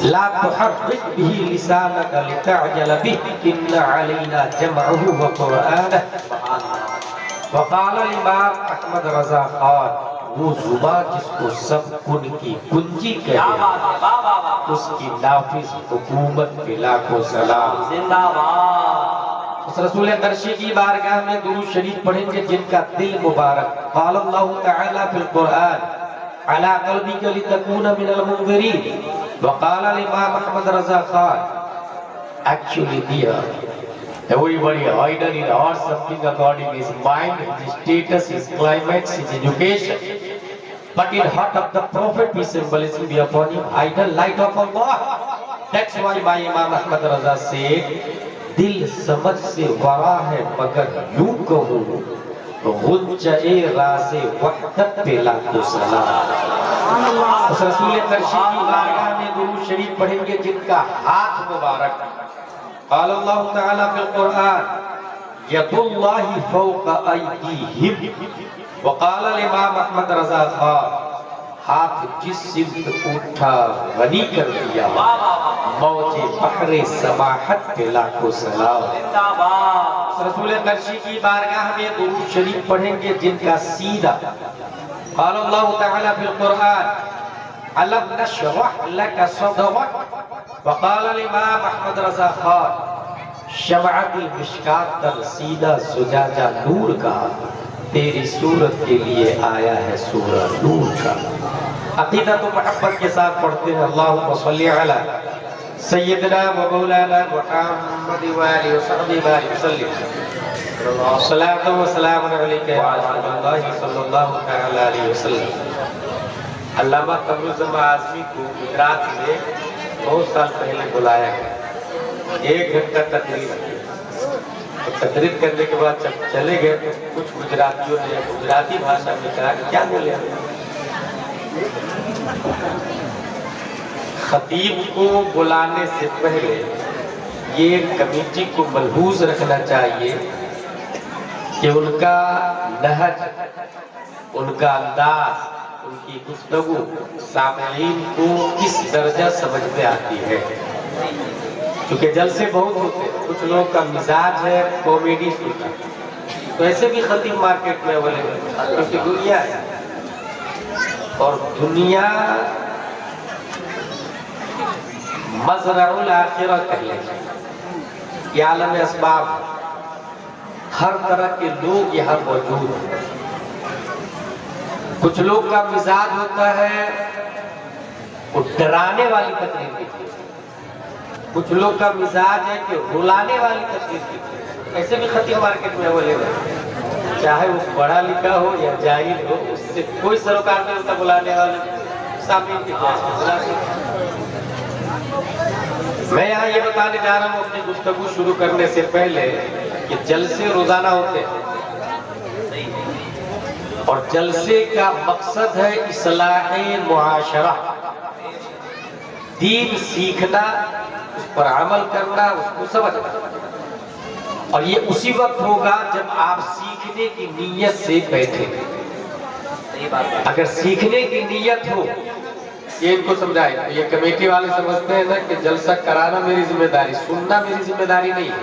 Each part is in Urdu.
لا تحرك به لسانك لتعجل به إن علينا جمعه وقرآنه وقال الامام احمد رضا خان وہ زبان جس کو سب کن کی کنجی کہے اس کی نافذ حکومت پہ لاکھوں سلام زندہ باد۔ اس رسول درشی کی بارگاہ میں درود شریف پڑھیں گے جن کا دل مبارک قال اللہ تعالی فی القرآن علی قلبک لتکون من المنذرین وقال الامام Ahmad Raza Khan actually dear everybody either in or something according his mind, his status, his climate, his education. But in heart of the Prophet, peace and blessing be upon him, either light of Allah. That's why my Imam Ahmad Raza said, Dil samajh se wara hai magar yun kahun, غنچہ راز وحدت پہ لاکھوں سلام۔ اس رسول ترشی کی بارگاہ میں درود شریف پڑھیں گے جن کا ہاتھ مبارک قال اللہ تعالیٰ فی القرآن ید اللہ فوق ایدیہم وقال الامام احمد رضا خان ہاتھ جس سمت اٹھا غنی کر دیا موج بحر سماحت پہ لاکھوں سلام۔ رسول قرشی کی بارگاہ میں درود شریف پڑھیں گے جن کا سیدھا قال اللہ تعالیٰ فی القرآن علم نشرح لک صدرک وقال الامام احمد رضا خان شمعت المشکات در سیدھا زجاجہ نور کا تیری صورت کے لیے آیا ہے سورہ نور کا۔ عقیدت و محبت کے ساتھ پڑھتے ہیں اللہم صلی علی سیدنا و مولانا محمد و آلہ و صحبہ بارک وسلم صلاۃ و سلام علیکہ یا رسول اللہ صلی اللہ علیہ وسلم۔ علامہ قمرالزمان اعظمی کو گجرات میں بہت سال پہلے بلایا گیا، 1 گھنٹہ تقریر کرنے کے بعد جب چلے گئے تو کچھ گجراتیوں نے گجراتی بھاشا میں کہا کہ کیا بولے خطیب کو بلانے سے پہلے یہ کمیٹی کو ملحوظ رکھنا چاہیے کہ ان کا نہج، ان کا انداز، ان کی گفتگو سامعین کو کس درجہ سمجھ میں آتی ہے، کیونکہ جلسے بہت ہوتے ہیں، کچھ لوگ کا مزاج ہے کامیڈی سننا، تو ایسے بھی خطیب مارکیٹ میں اویلیبل ہے کیونکہ دنیا ہے اور دنیا مزرع الآخرہ کہلے یہ عالم اسباب، ہر طرح کے لوگ یہاں موجود ہیں۔ کچھ لوگ کا مزاج ہوتا ہے وہ ڈرانے والی تقریر کی، کچھ لوگ کا مزاج ہے کہ رلانے والی تقریر کی۔ ایسے بھی خطیب مارکیٹ میں اویلیبل ہے، چاہے وہ پڑھا لکھا ہو یا جاہل ہو، اس سے کوئی سروکار نہیں ہوتا بلانے والے سامنے کی میں یہاں یہ بتانے جا رہا ہوں اپنی گفتگو شروع کرنے سے پہلے کہ جلسے روزانہ ہوتے ہیں اور جلسے کا مقصد ہے اصلاح معاشرہ، دین سیکھنا، اس پر عمل کرنا، اس کو سمجھنا، اور یہ اسی وقت ہوگا جب آپ سیکھنے کی نیت سے بیٹھیں۔ اگر سیکھنے کی نیت ہو، یہ ان کو سمجھائے، یہ کمیٹی والے سمجھتے ہیں نا کہ جلسہ کرانا میری ذمہ داری، سننا میری ذمہ داری نہیں ہے۔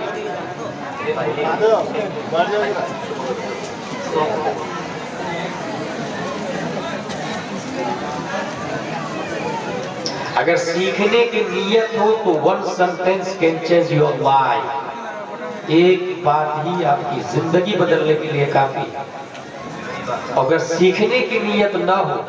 اگر سیکھنے کی نیت ہو تو one sentence can change your life، ایک بات ہی آپ کی زندگی بدلنے کے لیے کافی ہے۔ اگر سیکھنے کی نیت نہ ہو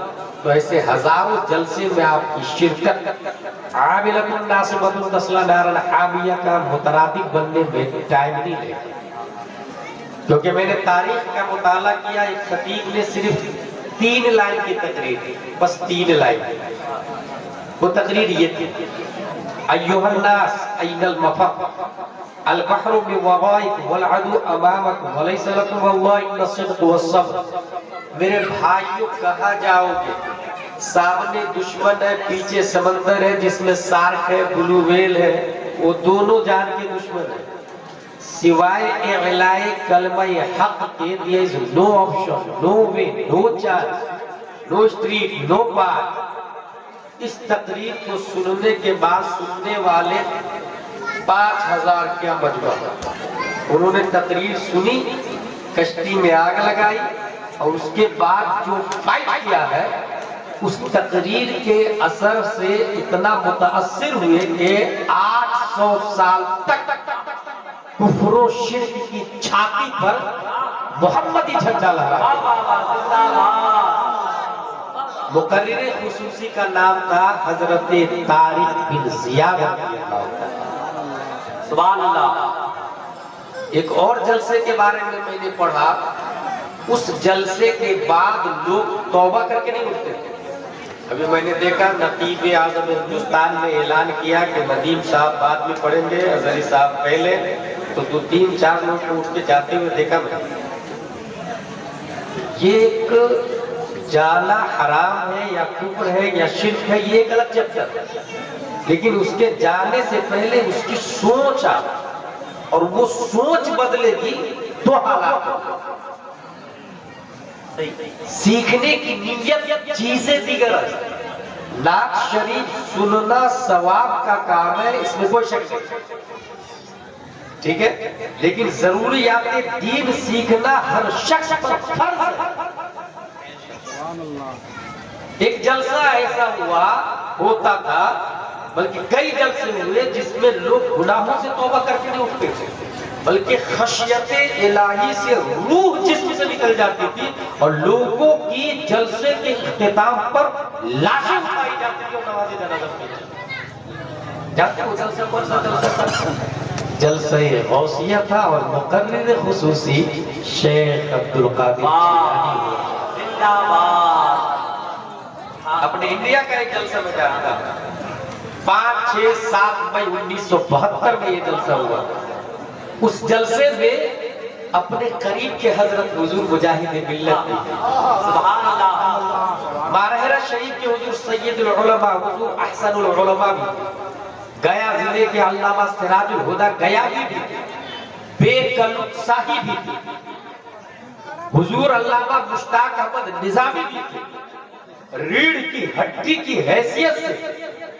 تو ایسے ہزاروں جلسے میں آپ کی شرکت عاملۃ ناصبۃ تصلی نارا حامیہ کا مترادف بننے میں ٹائم نہیں لے گا، کیونکہ میں نے تاریخ کا مطالعہ کیا، ایک خطیب نے صرف 3 لائن کی تقریر کی، بس 3 لائن، وہ تقریر یہ تھی ایھا الناس این المفر البحر من ورائکم والعدو امامکم ولیس لکم واللہ الا الصدق والصبر۔ میرے بھائیوں کہاں جاؤ گے، سامنے دشمن ہے، پیچھے سمندر ہے جس میں سارک ہے، بلو ویل ہے، وہ دونوں جان کے دشمن ہیں، سوائے اعلاء کلمہ حق کے there is no option, no way, no chance, no street, no path۔ اس تقریر کو سننے کے بعد سننے والے 5000 کیا مجمع، انہوں نے تقریر سنی، کشتی میں آگ لگائی، اور اس کے بعد جو فائٹ کیا ہے اس تقریر کے اثر سے اتنا متاثر ہوئے کہ 800 سال تک کفر و شرک کی چھاتی پر محمدی جھنڈا لہرایا۔ مقرر خصوصی کا نام تھا حضرت طارق بن زیاد رضی اللہ عنہ۔ سبحان اللہ۔ ایک اور جلسے کے بارے میں میں نے پڑھا، اس جلسے کے بعد لوگ توبہ کر کے نہیں اٹھتے تھے۔ ابھی میں نے دیکھا نقیب اعظم ہندوستان نے اعلان کیا کہ ندیم صاحب بعد میں پڑھیں گے، اظہری صاحب پہلے، تو 2-3-4 لوگ کو اٹھ کے جاتے ہوئے دیکھا میں۔ یہ ایک جانا حرام ہے یا کفر ہے یا شرک ہے، یہ ایک الگ چیپٹر ہے، لیکن اس کے جانے سے پہلے اس کی سوچ آ، اور وہ سوچ بدلے گی تو حالات سیکھنے کی نیت چیزیں دیگر ہے۔ نعت شریف سننا ثواب کا کام ہے، اس میں کوئی شک نہیں، ٹھیک ہے، لیکن ضروریات دین سیکھنا ہر شخص پر فرض ہے۔ ایک جلسہ ایسا ہوتا تھا، بلکہ کئی جلسے ہوئے جس میں لوگ گناہوں سے توبہ کر کے نہیں اٹھتے تھے، بلکہ خشیت الہی سے روح جسم سے نکل جاتی تھی، اور لوگوں کی جلسے کے اختتام پر لاشیں اٹھائی جاتی تھی اور نماز جنازہ پڑھی جاتی تھی۔ جانتے ہو جلسہ کون سا جلسہ تھا؟ جلسہ غوثیہ تھا، اور مقرر خصوصی شیخ عبدالقادر جیلانی ہوئے۔ اپنے انڈیا کا ایک جلسہ میں جانتا ہوں، 5-6-7 مئی 1972 میں یہ جلسہ ہوا۔ اس جلسے میں اپنے قریب کے حضرت حضور مجاہد ملت نے، سبحان اللہ، مارہرہ شریف کے حضور سید العلماء، حضور احسن العلماء بھی، گیا ضلع کے علامہ سراج الہدیٰ گیا بھی تھے، بے کلب صاحب بھی تھے، حضور علامہ مشتاق احمد نظامی بھی تھے، ریڑھ کی ہڈی کی حیثیت سے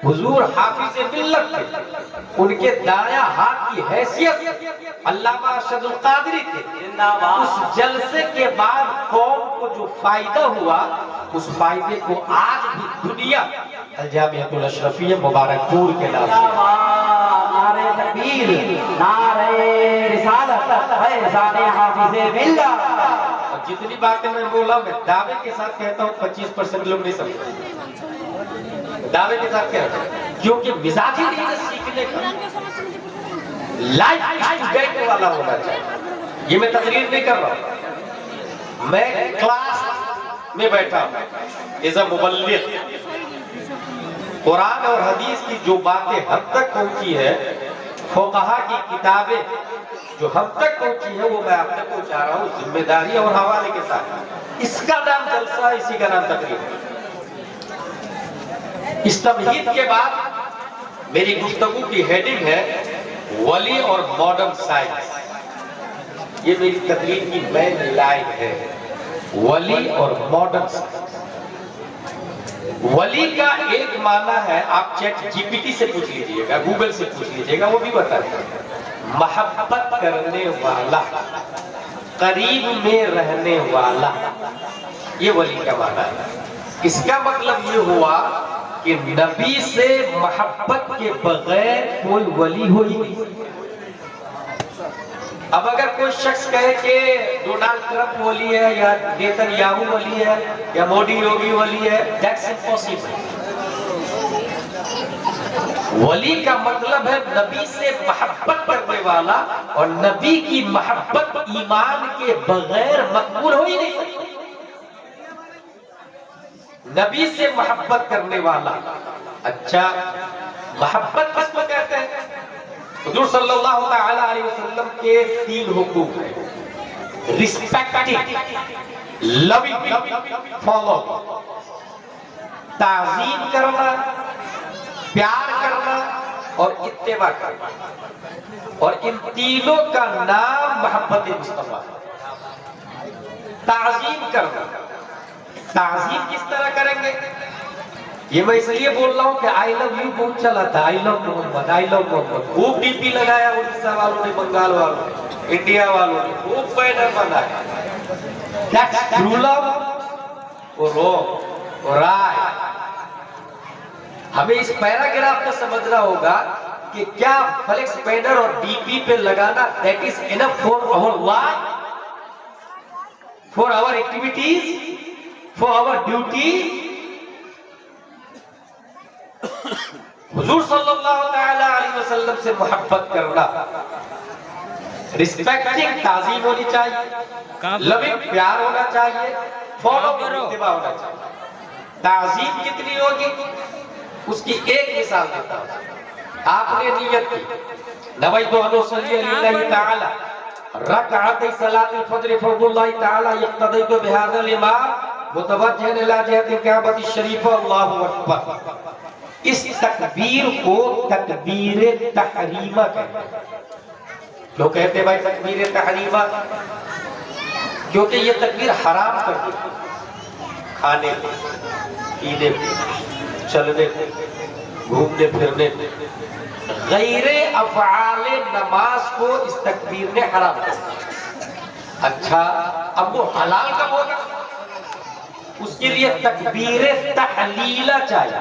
حضور حافظ ملت تھے، ان کے دایاں ہاتھ کی حیثیت علامہ ارشد القادری تھے۔ اس جلسے کے بعد قوم کو جو فائدہ ہوا، اس فائدے کو آج بھی دنیا الجامعۃ الاشرفیہ مبارک پور کے نام سے، نعرہ تکبیر، نعرہ رسالت، فیضان حافظ ملت۔ اور جتنی باتیں میں بولا میں دعوے کے ساتھ کہتا ہوں، 25% لوگ نہیں سمجھتے، دعوے کے ساتھ کہتا ہوں، کیونکہ مزاجی دین سیکھنے کا لائف اسٹوڈنٹ والا ہونا چاہیے۔ یہ میں تقریر نہیں کر رہا ہوں، میں کلاس میں بیٹھا ہوں ایز اے مبلغ، قرآن اور حدیث کی جو باتیں ہم تک پہنچی ہے، فقہا کی کتابیں جو ہم تک پہنچی ہے، وہ میں آپ تک پہنچا رہا ہوں ذمہ داری اور حوالے کے ساتھ۔ اس کا نام جلسہ ہے، اسی کا نام تقریر ہے۔ اس تمہید کے بعد میری گفتگو کی ہیڈنگ ہے ولی اور ماڈرن سائنس۔ یہ میری تقریر کی مین لائن ہے، ولی اور ماڈرن سائنس۔ ولی کا ایک معنی ہے، آپ چیٹ جی پی ٹی سے پوچھ لیجئے گا، گوگل سے پوچھ لیجئے گا، وہ بھی بتا دیں گے، محبت کرنے والا، قریب میں رہنے والا، یہ ولی کا معنی ہے۔ اس کا مطلب یہ ہوا کہ نبی سے محبت کے بغیر کوئی ولی ہوئی نہیں۔ اب اگر کوئی شخص کہے کہ ڈونلڈ ٹرمپ ولی ہے، یا نیتن یاہو ولی ہے، یا مودی یوگی ولی ہے، دیٹس امپاسبل۔ ولی کا مطلب ہے نبی سے محبت کرنے والا، اور نبی کی محبت ایمان کے بغیر مقبول ہو ہی نہیں سکتی۔ نبی سے محبت کرنے والا، اچھا محبت کس کو کہتے ہیں؟ حضور صلی اللہ علیہ وسلم کے 3 حقوق ہیں، ریسپیکٹنگ، لونگ، فالو، تعظیم کرنا، پیار کرنا اور اتباع کرنا، اور ان تینوں کا نام محبت مصطفیٰ۔ تعظیم کرنا، تعظیم کس طرح کریں گے؟ یہ میں اس لیے بول رہا ہوں کہ آئی لو یو بہت چلا تھا، آئی لو محمد، آئی لو محمد، خوب ڈی پی لگایا اڑیسہ والوں نے، بنگال والوں نے، انڈیا والوں نے، خوب بینر بنایا. That's true love or wrong or right. ہمیں اس پیراگراف کو سمجھنا ہوگا کہ کیا فلیکس بینر اور ڈی پی پہ لگانا that is enough for our life, for our activities, for our duties. حضور صلی اللہ تعالی علیہ وسلم سے محبت کرنا، رسپیکٹنگ تعظیم ہونی چاہیے، لونگ پیار ہونا چاہیے، فالو اتباع ہونا چاہیے. تعظیم کتنی ہوگی اس کی ایک مثال دیتا ہوں. آپ نے نیت کی نویت ان اصلی للہ تعالی رکعتي صلاة الفجر فرض اللہ تعالی اقتدیت بهذا الامام متوجہ الى جہت الکعبۃ الشریفہ اللہ اکبر. اس تکبیر کو تکبیر تحریمہ کہتے ہیں. کیوں کہتے ہیں بھائی تکبیر تحریمہ؟ کیونکہ یہ تکبیر حرام کر دی کھانے پینے چلنے گھومنے پھرنے غیر افعال نماز کو اس تکبیر نے حرام کر دیا. اچھا اب وہ حلال کب ہوگا؟ اس کے لیے تکبیر تحلیلہ چاہیے،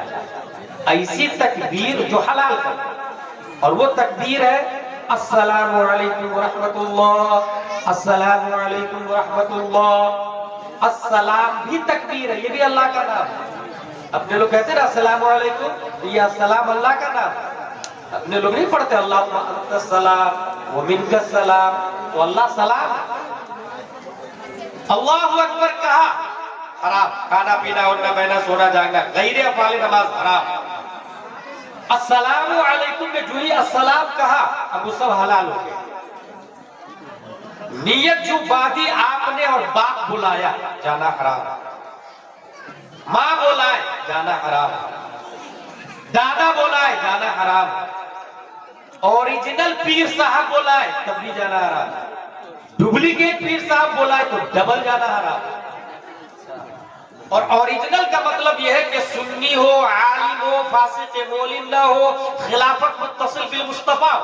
ایسی تکبیر جو حلال کر، اور وہ تکبیر ہے السلام علیکم ورحمت اللہ، السلام علیکم ورحمت اللہ. السلام بھی تکبیر ہے، یہ بھی اللہ کا نام ہے. اپنے لوگ کہتے ہیں نا السلام علیکم، یہ السلام اللہ کا نام ہے. اپنے لوگ نہیں پڑھتے اللہم انت السلام ومنک السلام، تو اللہ سلام. اللہ اکبر کہا حرام، کھانا پینا اٹھنا بیٹھنا سونا جاگنا غیر افعال نماز حرام. السلام علیکم نے جو ہی السلام کہا اب وہ سب حلال ہو گئے. نیت جو بادی آپ نے اور باپ بلایا جانا حرام، ماں بلائے جانا حرام، دادا بلائے جانا حرام، اوریجنل پیر صاحب بلائے تب بھی جانا حرام، ڈپلیکیٹ پیر صاحب بلائے تو ڈبل جانا حرام. اور اوریجنل کا مطلب یہ ہے کہ سنی ہو، عالم ہو، فاسق مولم نہ ہو، خلافت متصل بالمصطفیٰ.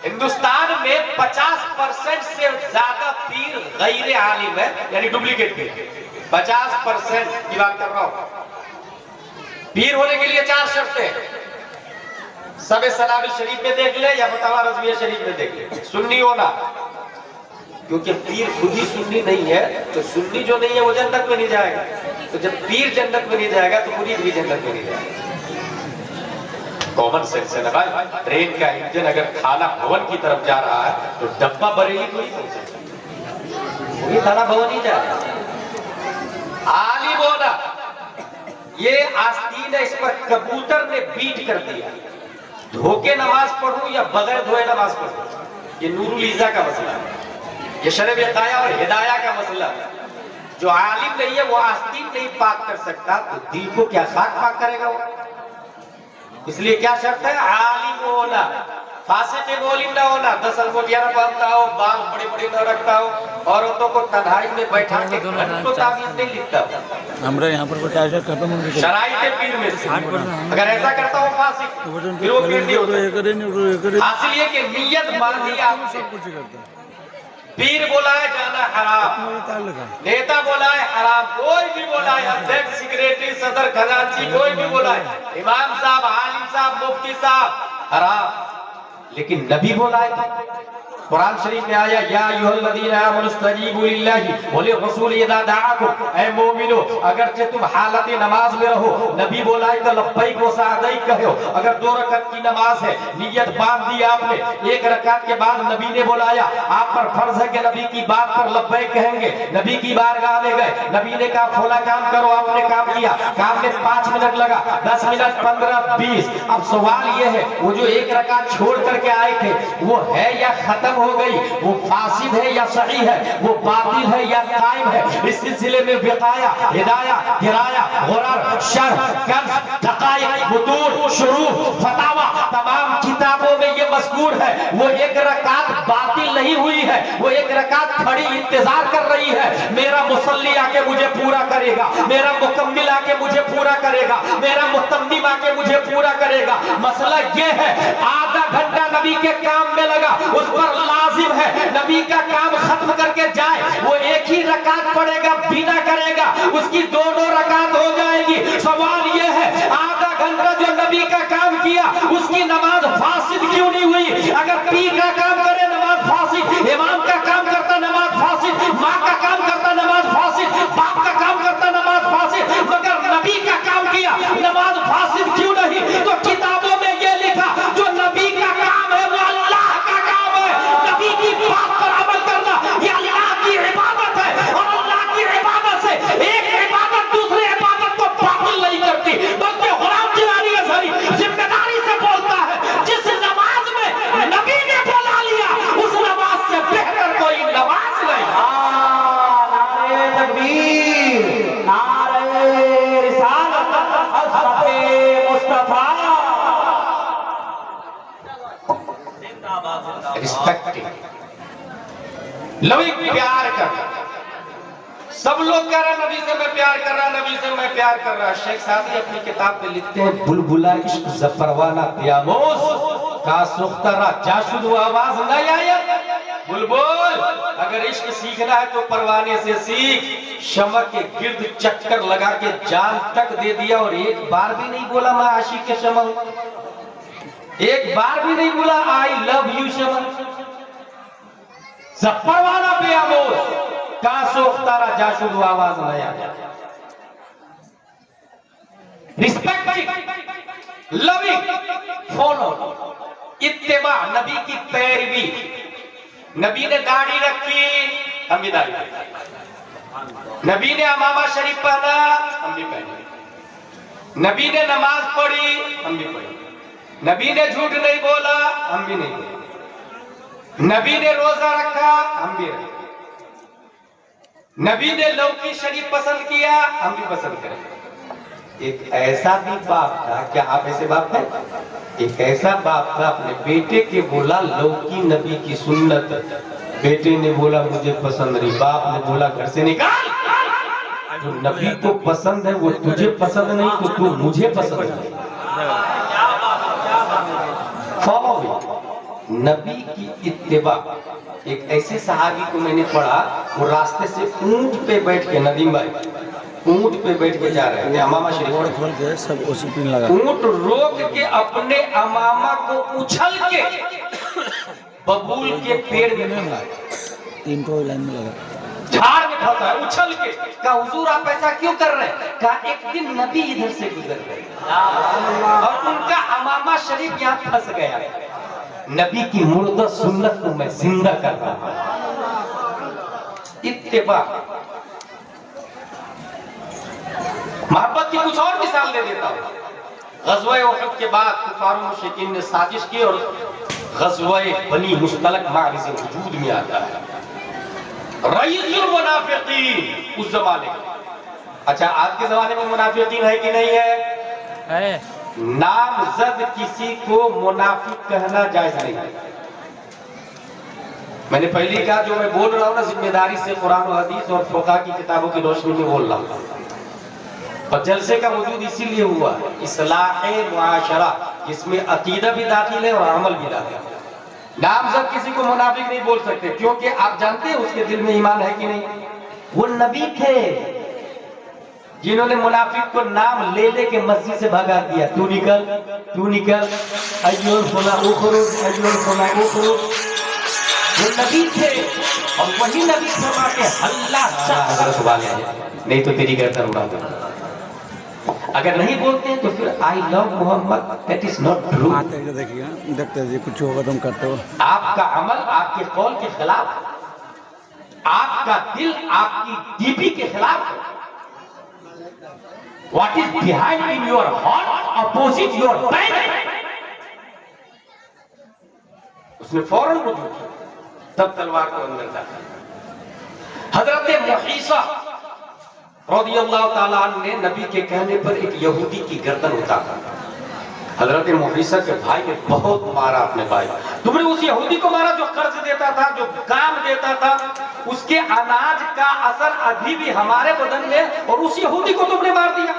ہندوستان میں 50% سے زیادہ پیر غیر عالم ہے، یعنی ڈپلیکیٹ پیر. 50% کی بات کر رہا ہوں. پیر ہونے کے لیے 4 شرطیں ہیں. سب سلام شریف میں دیکھ لے یا فتاوی رضویہ شریف میں دیکھ لے. سنی ہونا، کیونکہ پیر خود ہی سنی نہیں ہے تو سنی جو نہیں ہے وہ جنت میں نہیں جائے گا. تو جب پیر جنت میں نہیں جائے گا تو مرید بھی جنت میں نہیں جائے گا. کامن سینس ہے نا بھائی. ٹرین کا انجن اگر کھانا بھون کی طرف جا رہا ہے تو ڈبہ بریلی کو ہی پہنچے، وہی کھانا بھون ہی جائے گا. عالم ہونا، یہ آستین ہے، اس پر کبوتر نے بیٹ کر دیا. دھو کے نماز پڑھوں یا بغیر دھوئے نماز پڑھوں، یہ نور العزہ کا مسئلہ ہے. یہ شرع وقایہ اور ہدایہ کا مسئلہ ہے. جو عالم نہیں ہے وہ آستین نہیں پاک کر سکتا تو دل کو کیا خاک پاک کرے گا وہ؟ اس لیے کیا شرط ہے؟ عالم ہونا، فاسق مولم نہ ہونا، 10 انگوٹھیاں نہ باندھتا ہو، بال بڑے بڑے نہ رکھتا ہو، عورتوں کو تنہائی میں بیٹھا کے گھنٹوں تعویذ نہیں لکھتا ہو. ہمارا یہاں پر شرائط پیر میں سے اگر ایسا کرتا ہو فاسق، پھر وہ پیر نہیں ہوتا. حاصل یہ کہ نیت باندھی آپ سے. پیر بولائے جانا حرام، نیتا بولائے حرام، کوئی بھی بولائے، ادھیکش، سیکریٹری، صدر، خزانچی، کوئی بھی بولائے، امام صاحب، عالم صاحب، مفتی صاحب، حرام. لیکن نبی بولائے. قرآن شریف میں آیا یا ایھا الذین آمنوا استجیبوا للہ وللرسول اذا دعاکم، اے مومنو اگرچہ تم حالت نماز میں رہو، نبی بولائے تو لبیک و سعدیک کہو. اگر 2 رکعت کی نماز ہے، نیت باندھ دی آپ نے، 1 رکعت کے بعد نبی نے بلایا، آپ پر فرض ہے کہ نبی کی بات پر لبیک کہیں گے. نبی کی بارگاہ میں گئے، نبی نے کہا فلاں کام کرو، آپ نے کام کیا، کام میں 5 منٹ لگا، 10 منٹ، 15، 20. اب سوال یہ ہے وہ جو 1 رکعت چھوڑ کر کے آئے تھے وہ ہے یا ختم ہو گئی، وہ فاسد ہے یا صحیح ہے، وہ باطل ہے یا قائم ہے؟ اس سلسلے میں وقایہ، ہدایہ، درایہ، غرر، شرح، کنز، دقائق، متون، شروح، فتاوی، تمام کتابوں میں یہ مذکور ہے وہ ایک رکعت باطل نہیں ہوئی ہے، وہ ایک رکعت کھڑی انتظار کر رہی ہے، میرا مصلی آ کے مجھے پورا کرے گا، میرا مکمل آ کے مجھے پورا کرے گا، میرا متمم آ کے مجھے پورا کرے گا۔ مسئلہ یہ ہے آدھا گھنٹہ نبی کے کام میں لگا، اس پر لازم ہے نبی کا کام ختم کر کے جائے، وہ ایک ہی رکعت پڑھے گا، بنا کرے گا، اس کی دونوں رکعت ہو جائے گی۔ سوال یہ ہے آدھا گھنٹہ جو نبی کا کام کیا اس کی نماز فاسد کیوں نہیں ہوئی؟ اگر پیر کا کام کرے نماز فاسد، امام کا کام کرتا نماز فاسد، ماں کا کام کرتا نماز فاسد، باپ کا کام کرتا نماز فاسد، مگر نبی کا کام کیا نماز فاسد کیوں نہیں؟ تو کتابوں میں یہ لکھا جو نبی کا کام ہے وہ اللہ کا کام ہے، نبی کی بات پر عمل کرنا یہ اللہ کی عبادت ہے، اور اللہ کی عبادت سے ایک عبادت دوسرے عبادت کو باطل نہیں کرتی، بلکہ غلام جیلانی ازہری ذمہ داری سے بولتا ہے جس نماز میں نبی نے بلا لیا اس نماز سے بہتر کوئی نماز نہیں۔ نعرہ تکبیر، نعرہ رسالت، حضرت مصطفیٰ۔ رسپیکٹ، لوگ پیار کر، سب لوگ کہہ رہا نبی سے میں پیار کر رہا، نبی سے میں پیار کر رہا۔ شیخ سعدی اپنی کتاب میں لکھتے ہیں بلبلا عشق زفروانہ پیاموز کا سخترا جاشد و آواز نہ آیا۔ بلبل اگر عشق سیکھنا ہے تو پروانے سے سیکھ، شمع کے گرد چکر لگا کے جان تک دے دیا اور ایک بار بھی نہیں بولا میں عاشق کے شمع ہوں، ایک بار بھی نہیں بولا آئی لو یو شمع۔ زفروانہ پیاموز کا سخترا جاشد و آواز نہ آیا۔ ریسپیکٹ، لونگ، فالو، اتباع، نبی کی پیروی۔ نبی نے داڑھی رکھی ہم بھی داڑھی رکھی، نبی نے امامہ شریف پہنا ہم بھی پہنے، نبی نے نماز پڑھی ہم بھی پڑھی، نبی نے جھوٹ نہیں بولا ہم بھی نہیں بولا، نبی نے روزہ رکھا ہم بھی رکھا، نبی نے لوکی شریف پسند کیا ہم بھی پسند کریں۔ ایک ایسا بھی باپ تھا، کیا آپ ایسے باپ ہیں؟ ایک ایسا باپ تھا اپنے بیٹے کے بولا لوکی نبی کی سنت، بیٹے نے بولا مجھے پسند نہیں، باپ نے بولا گھر سے نکال، جو نبی کو پسند ہے وہ تجھے پسند نہیں تو تو مجھے پسند ہے۔ فالو نبی کی اتباع۔ ایک ایسے صحابی کو میں نے پڑھا، وہ راستے سے اونٹ پہ بیٹھ کے، ندیم بھائی اونٹ پہ بیٹھ کے جا رہے ہیں، امامہ شریف اونٹ روک کے اپنے امامہ کو اچھل کے ببول کے پیڑ میں پھنسا ہے، جھاڑ میں پھنسا ہے اچھل کے۔ کہا حضور آپ ایسا کیوں کر رہے ہیں؟ کہا ایک دن نبی ادھر سے گزر گئے اور ان کا امامہ شریف یہاں پھنس گیا، نبی کی مردہ سنت کو میں زندہ کر رہا ہوں۔ اتباع۔ محبت کی کچھ اور مثال دے دیتا ہوں۔ غزوہ احد کے بعد کفار و مشرکین نے سازش کی اور غزوہ بنی مصطلق معرض وجود میں آتا ہے۔ رئیس المنافقین اس زمانے کا، اچھا آج کے زمانے میں منافقین ہے کہ نہیں ہے؟ نامزد کسی کو منافق کہنا جائز نہیں ہے۔ میں نے پہلی کہا جو میں بول رہا ہوں نا ذمہ داری سے قرآن و حدیث اور فقہ کی کتابوں کی روشنی میں بول رہا ہوں، اور جلسے کا وجود اسی لیے ہوا اصلاح معاشرہ، جس میں عقیدہ بھی داخل ہے اور عمل بھی داخل ہے۔ نامزد کسی کو منافق نہیں بول سکتے، کیونکہ آپ جانتے ہیں اس کے دل میں ایمان ہے کہ نہیں؟ وہ نبی تھے جنہوں نے منافق کو نام لے لے کے مسجد سے بھگا دیا، تو نکل تو نکل، ایون فلاں اخرج، ایون فلاں اخرج۔ وہ نبی تھے اور وہی نبی فرماتے اللہ شخص والے نہیں تو تیری گردن اڑا دوں۔ اگر نہیں بولتے ہیں تو پھر آئی لو محمد، دیٹ از ناٹ ٹرو۔ دیکھتے کچھ ہوگا تم کرتے ہو، آپ کا عمل آپ کے قول کے خلاف، آپ کا دل آپ کی ڈی پی کے خلاف ہے۔ What is behind in your heart opposite your back؟ اس نے فوراً وجود کیا، تب تلوار کو اندر داخل۔ حضرت محیصہ رضی اللہ تعالیٰ عنہ نے نبی کے کہنے پر ایک یہودی کی گردن اتارا۔ حضرت محیصہ کے بھائی نے بہت مارا اپنے بھائی. تم نے اس یہودی کو مارا جو قرض دیتا تھا, جو کام دیتا تھا, اس کے اناج کا اثر ابھی بھی ہمارے بدن میں, اور اس یہودی کو تم نے مار دیا.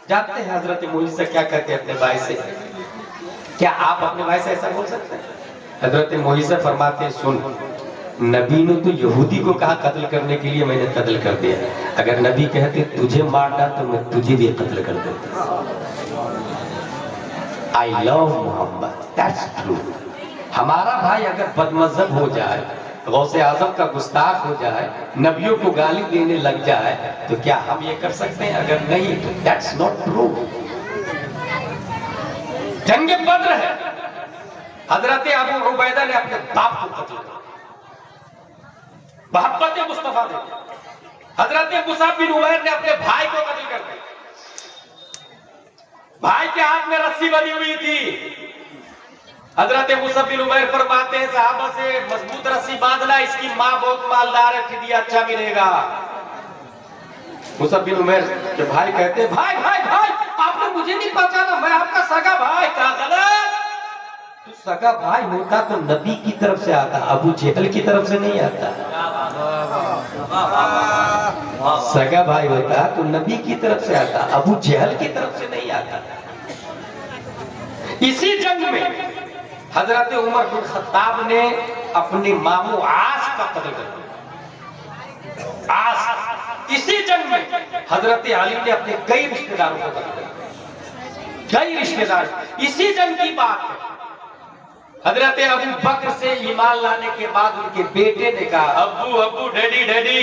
جانتے ہیں حضرت محیصہ کیا کہتے ہیں اپنے بھائی سے؟ کیا آپ اپنے بھائی سے ایسا بول سکتے ہیں؟ حضرت محیصہ فرماتے ہیں سن, نبی نے تو یہودی کو کہا قتل کرنے کے لیے, میں نے قتل کر دیا. اگر نبی کہتے تجھے مارنا تو میں تجھے بھی قتل کر دیتا. I love Muhammad, that's true. ہمارا بھائی اگر بد مذہب ہو جائے, غوث اعظم کا گستاخ ہو جائے, نبیوں کو گالی دینے لگ جائے, تو کیا ہم یہ کر سکتے ہیں؟ اگر نہیں تو that's not true. جنگ بدر ہے, حضرت ابو عبیدہ نے اپنے باپ کو قتل کیا, محبت مصطفیٰ نے. حضرت مصعب بن عمیر نے اپنے بھائی کو قتل کر دیا. بھائی کے ہاتھ میں رسی بنی ہوئی تھی. حضرت مصعب بن عمیر فرماتے ہیں صحابہ سے مضبوط رسی باندھنا, اس کی ماں بہت مالدار ہے, فدیہ اچھا ملے گا. مصعب بن عمیر کے بھائی کہتے ہیں بھائی بھائی بھائی آپ نے مجھے نہیں پہچانا, میں آپ کا سگا بھائی. کہا غلط, تو سگا بھائی ہوتا تو نبی کی طرف سے آتا, ابو جہل کی طرف سے نہیں آتا. سگا بھائی ہوتا تو نبی کی طرف سے آتا, ابو جہل کی طرف سے نہیں آتا. اسی جنگ میں حضرت عمر بن خطاب نے اپنے ماموں عاص کا قتل کر دیا. عاص. اسی جنگ میں حضرت علی نے اپنے کئی رشتہ داروں کو قتل کر دیا. کئی رشتہ دار. اسی جنگ کی بات ہے, حضرت ابو بکر سے ایمان لانے کے بعد ان کے بیٹے نے کہا ابو ابو ڈیڈی ڈیڈی,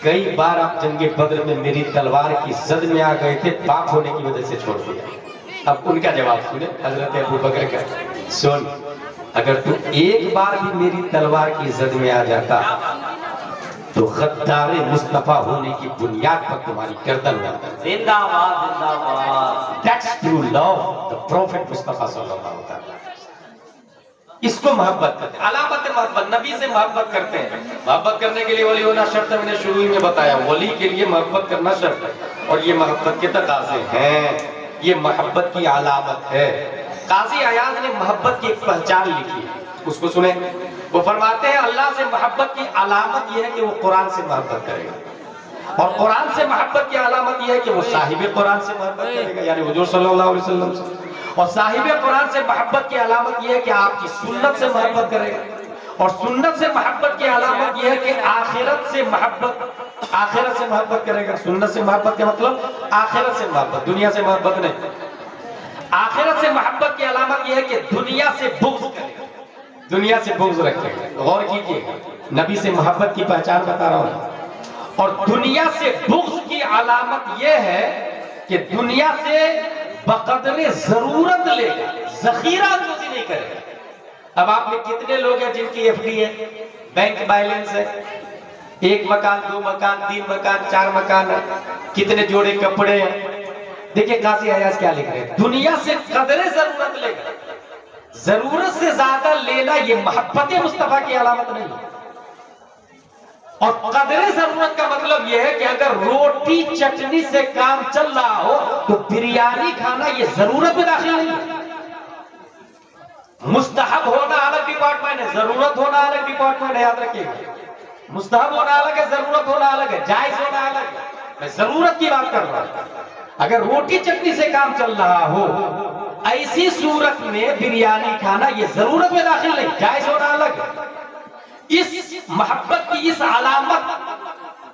کئی بار آپ جنگ بدر میں میری تلوار کی زد میں آ گئے تھے, پاک ہونے کی وجہ سے چھوڑ دیا. اب ان کا جواب سنیں حضرت ابو بکر کا, سن اگر تو ایک بار بھی میری تلوار کی زد میں آ جاتا تو غدار مصطفیٰ ہونے کی بنیاد پر تمہاری گردن میں زندہ باد زندہ باد. That's true love, the Prophet مصطفیٰ صلی اللہ علیہ وسلم. اس کو محبت کرتے ہیں, علامت محبت. نبی سے محبت کرتے ہیں. محبت کرنے کے لیے ولی ہونا شرط ہے, میں نے شروع میں بتایا. ولی کے لیے محبت کرنا شرط ہے, اور یہ محبت کے تقاضے ہیں, یہ محبت کی علامت ہے. قاضی عیاض نے محبت کی ایک پہچان لکھی ہے, اس کو سنیں. وہ فرماتے ہیں اللہ سے محبت کی علامت یہ ہے کہ وہ قرآن سے محبت کرے گا, اور قرآن سے محبت کی علامت یہ ہے کہ وہ صاحب قرآن سے محبت کرے گا, یعنی حضور صلی اللہ علیہ وسلم سے. اور صاحب قرآن سے محبت کی علامت یہ ہے کہ آپ کی سنت سے محبت کرے گا, اور سنت سے محبت کی علامت یہ ہے کہ آخرت سے محبت کرے گا. سنت سے محبت کا مطلب آخرت سے محبت, دنیا سے محبت نہیں. آخرت سے محبت کی علامت یہ ہے کہ دنیا سے بغض کرے گا, دنیا سے بغض رکھے گا. غور کیجئے, نبی سے محبت کی پہچان بتا رہا ہوں. اور دنیا سے بغض کی علامت یہ ہے کہ دنیا سے بقدر ضرورت لے گا, ذخیرہ اندوزی نہیں کرے گا. اب آپ میں کتنے لوگ ہیں جن کی ایف ڈی ہے, بینک بیلنس ہے, 1 مکان 2 مکان 3 مکان 4 مکان ہے, کتنے جوڑے کپڑے ہیں. دیکھیں قاضی عیاض کیا لکھ رہے ہیں, دنیا سے قدر ضرورت لے گا, ضرورت سے زیادہ لینا یہ محبت مصطفیٰ کی علامت نہیں ہے. اور قدر ضرورت کا مطلب یہ ہے کہ اگر روٹی چٹنی سے کام چل رہا ہو تو بریانی کھانا یہ ضرورت میں داخل نہیں ہے. مستحب ہونا الگ ڈپارٹمنٹ ہے, ضرورت ہونا الگ ڈپارٹمنٹ ہے, یاد رکھیے گا. مستحب ہونا الگ ہے, ضرورت ہونا الگ ہے, جائز ہونا الگ ہے. میں ضرورت کی بات کر رہا ہوں. اگر روٹی چٹنی سے کام چل رہا ہو ایسی صورت میں بریانی کھانا یہ ضرورت میں داخل نہیں, جائز ہونا الگ ہے. اس محبت کی اس علامت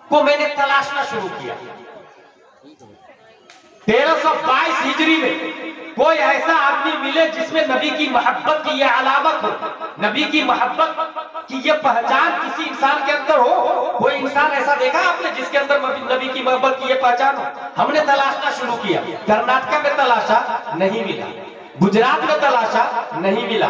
کو میں نے تلاشنا شروع کیا. 1322 ہجری میں کوئی ایسا آدمی ملے جس میں نبی کی محبت کی یہ علامت ہو, نبی کی محبت کی یہ پہچان کسی انسان کے اندر ہو. کوئی انسان ایسا دیکھا آپ نے جس کے اندر نبی کی محبت کی یہ پہچان ہو؟ ہم نے تلاشنا شروع کیا. کرناٹکا میں تلاشا, نہیں ملا. گجرات میں تلاشا, نہیں ملا.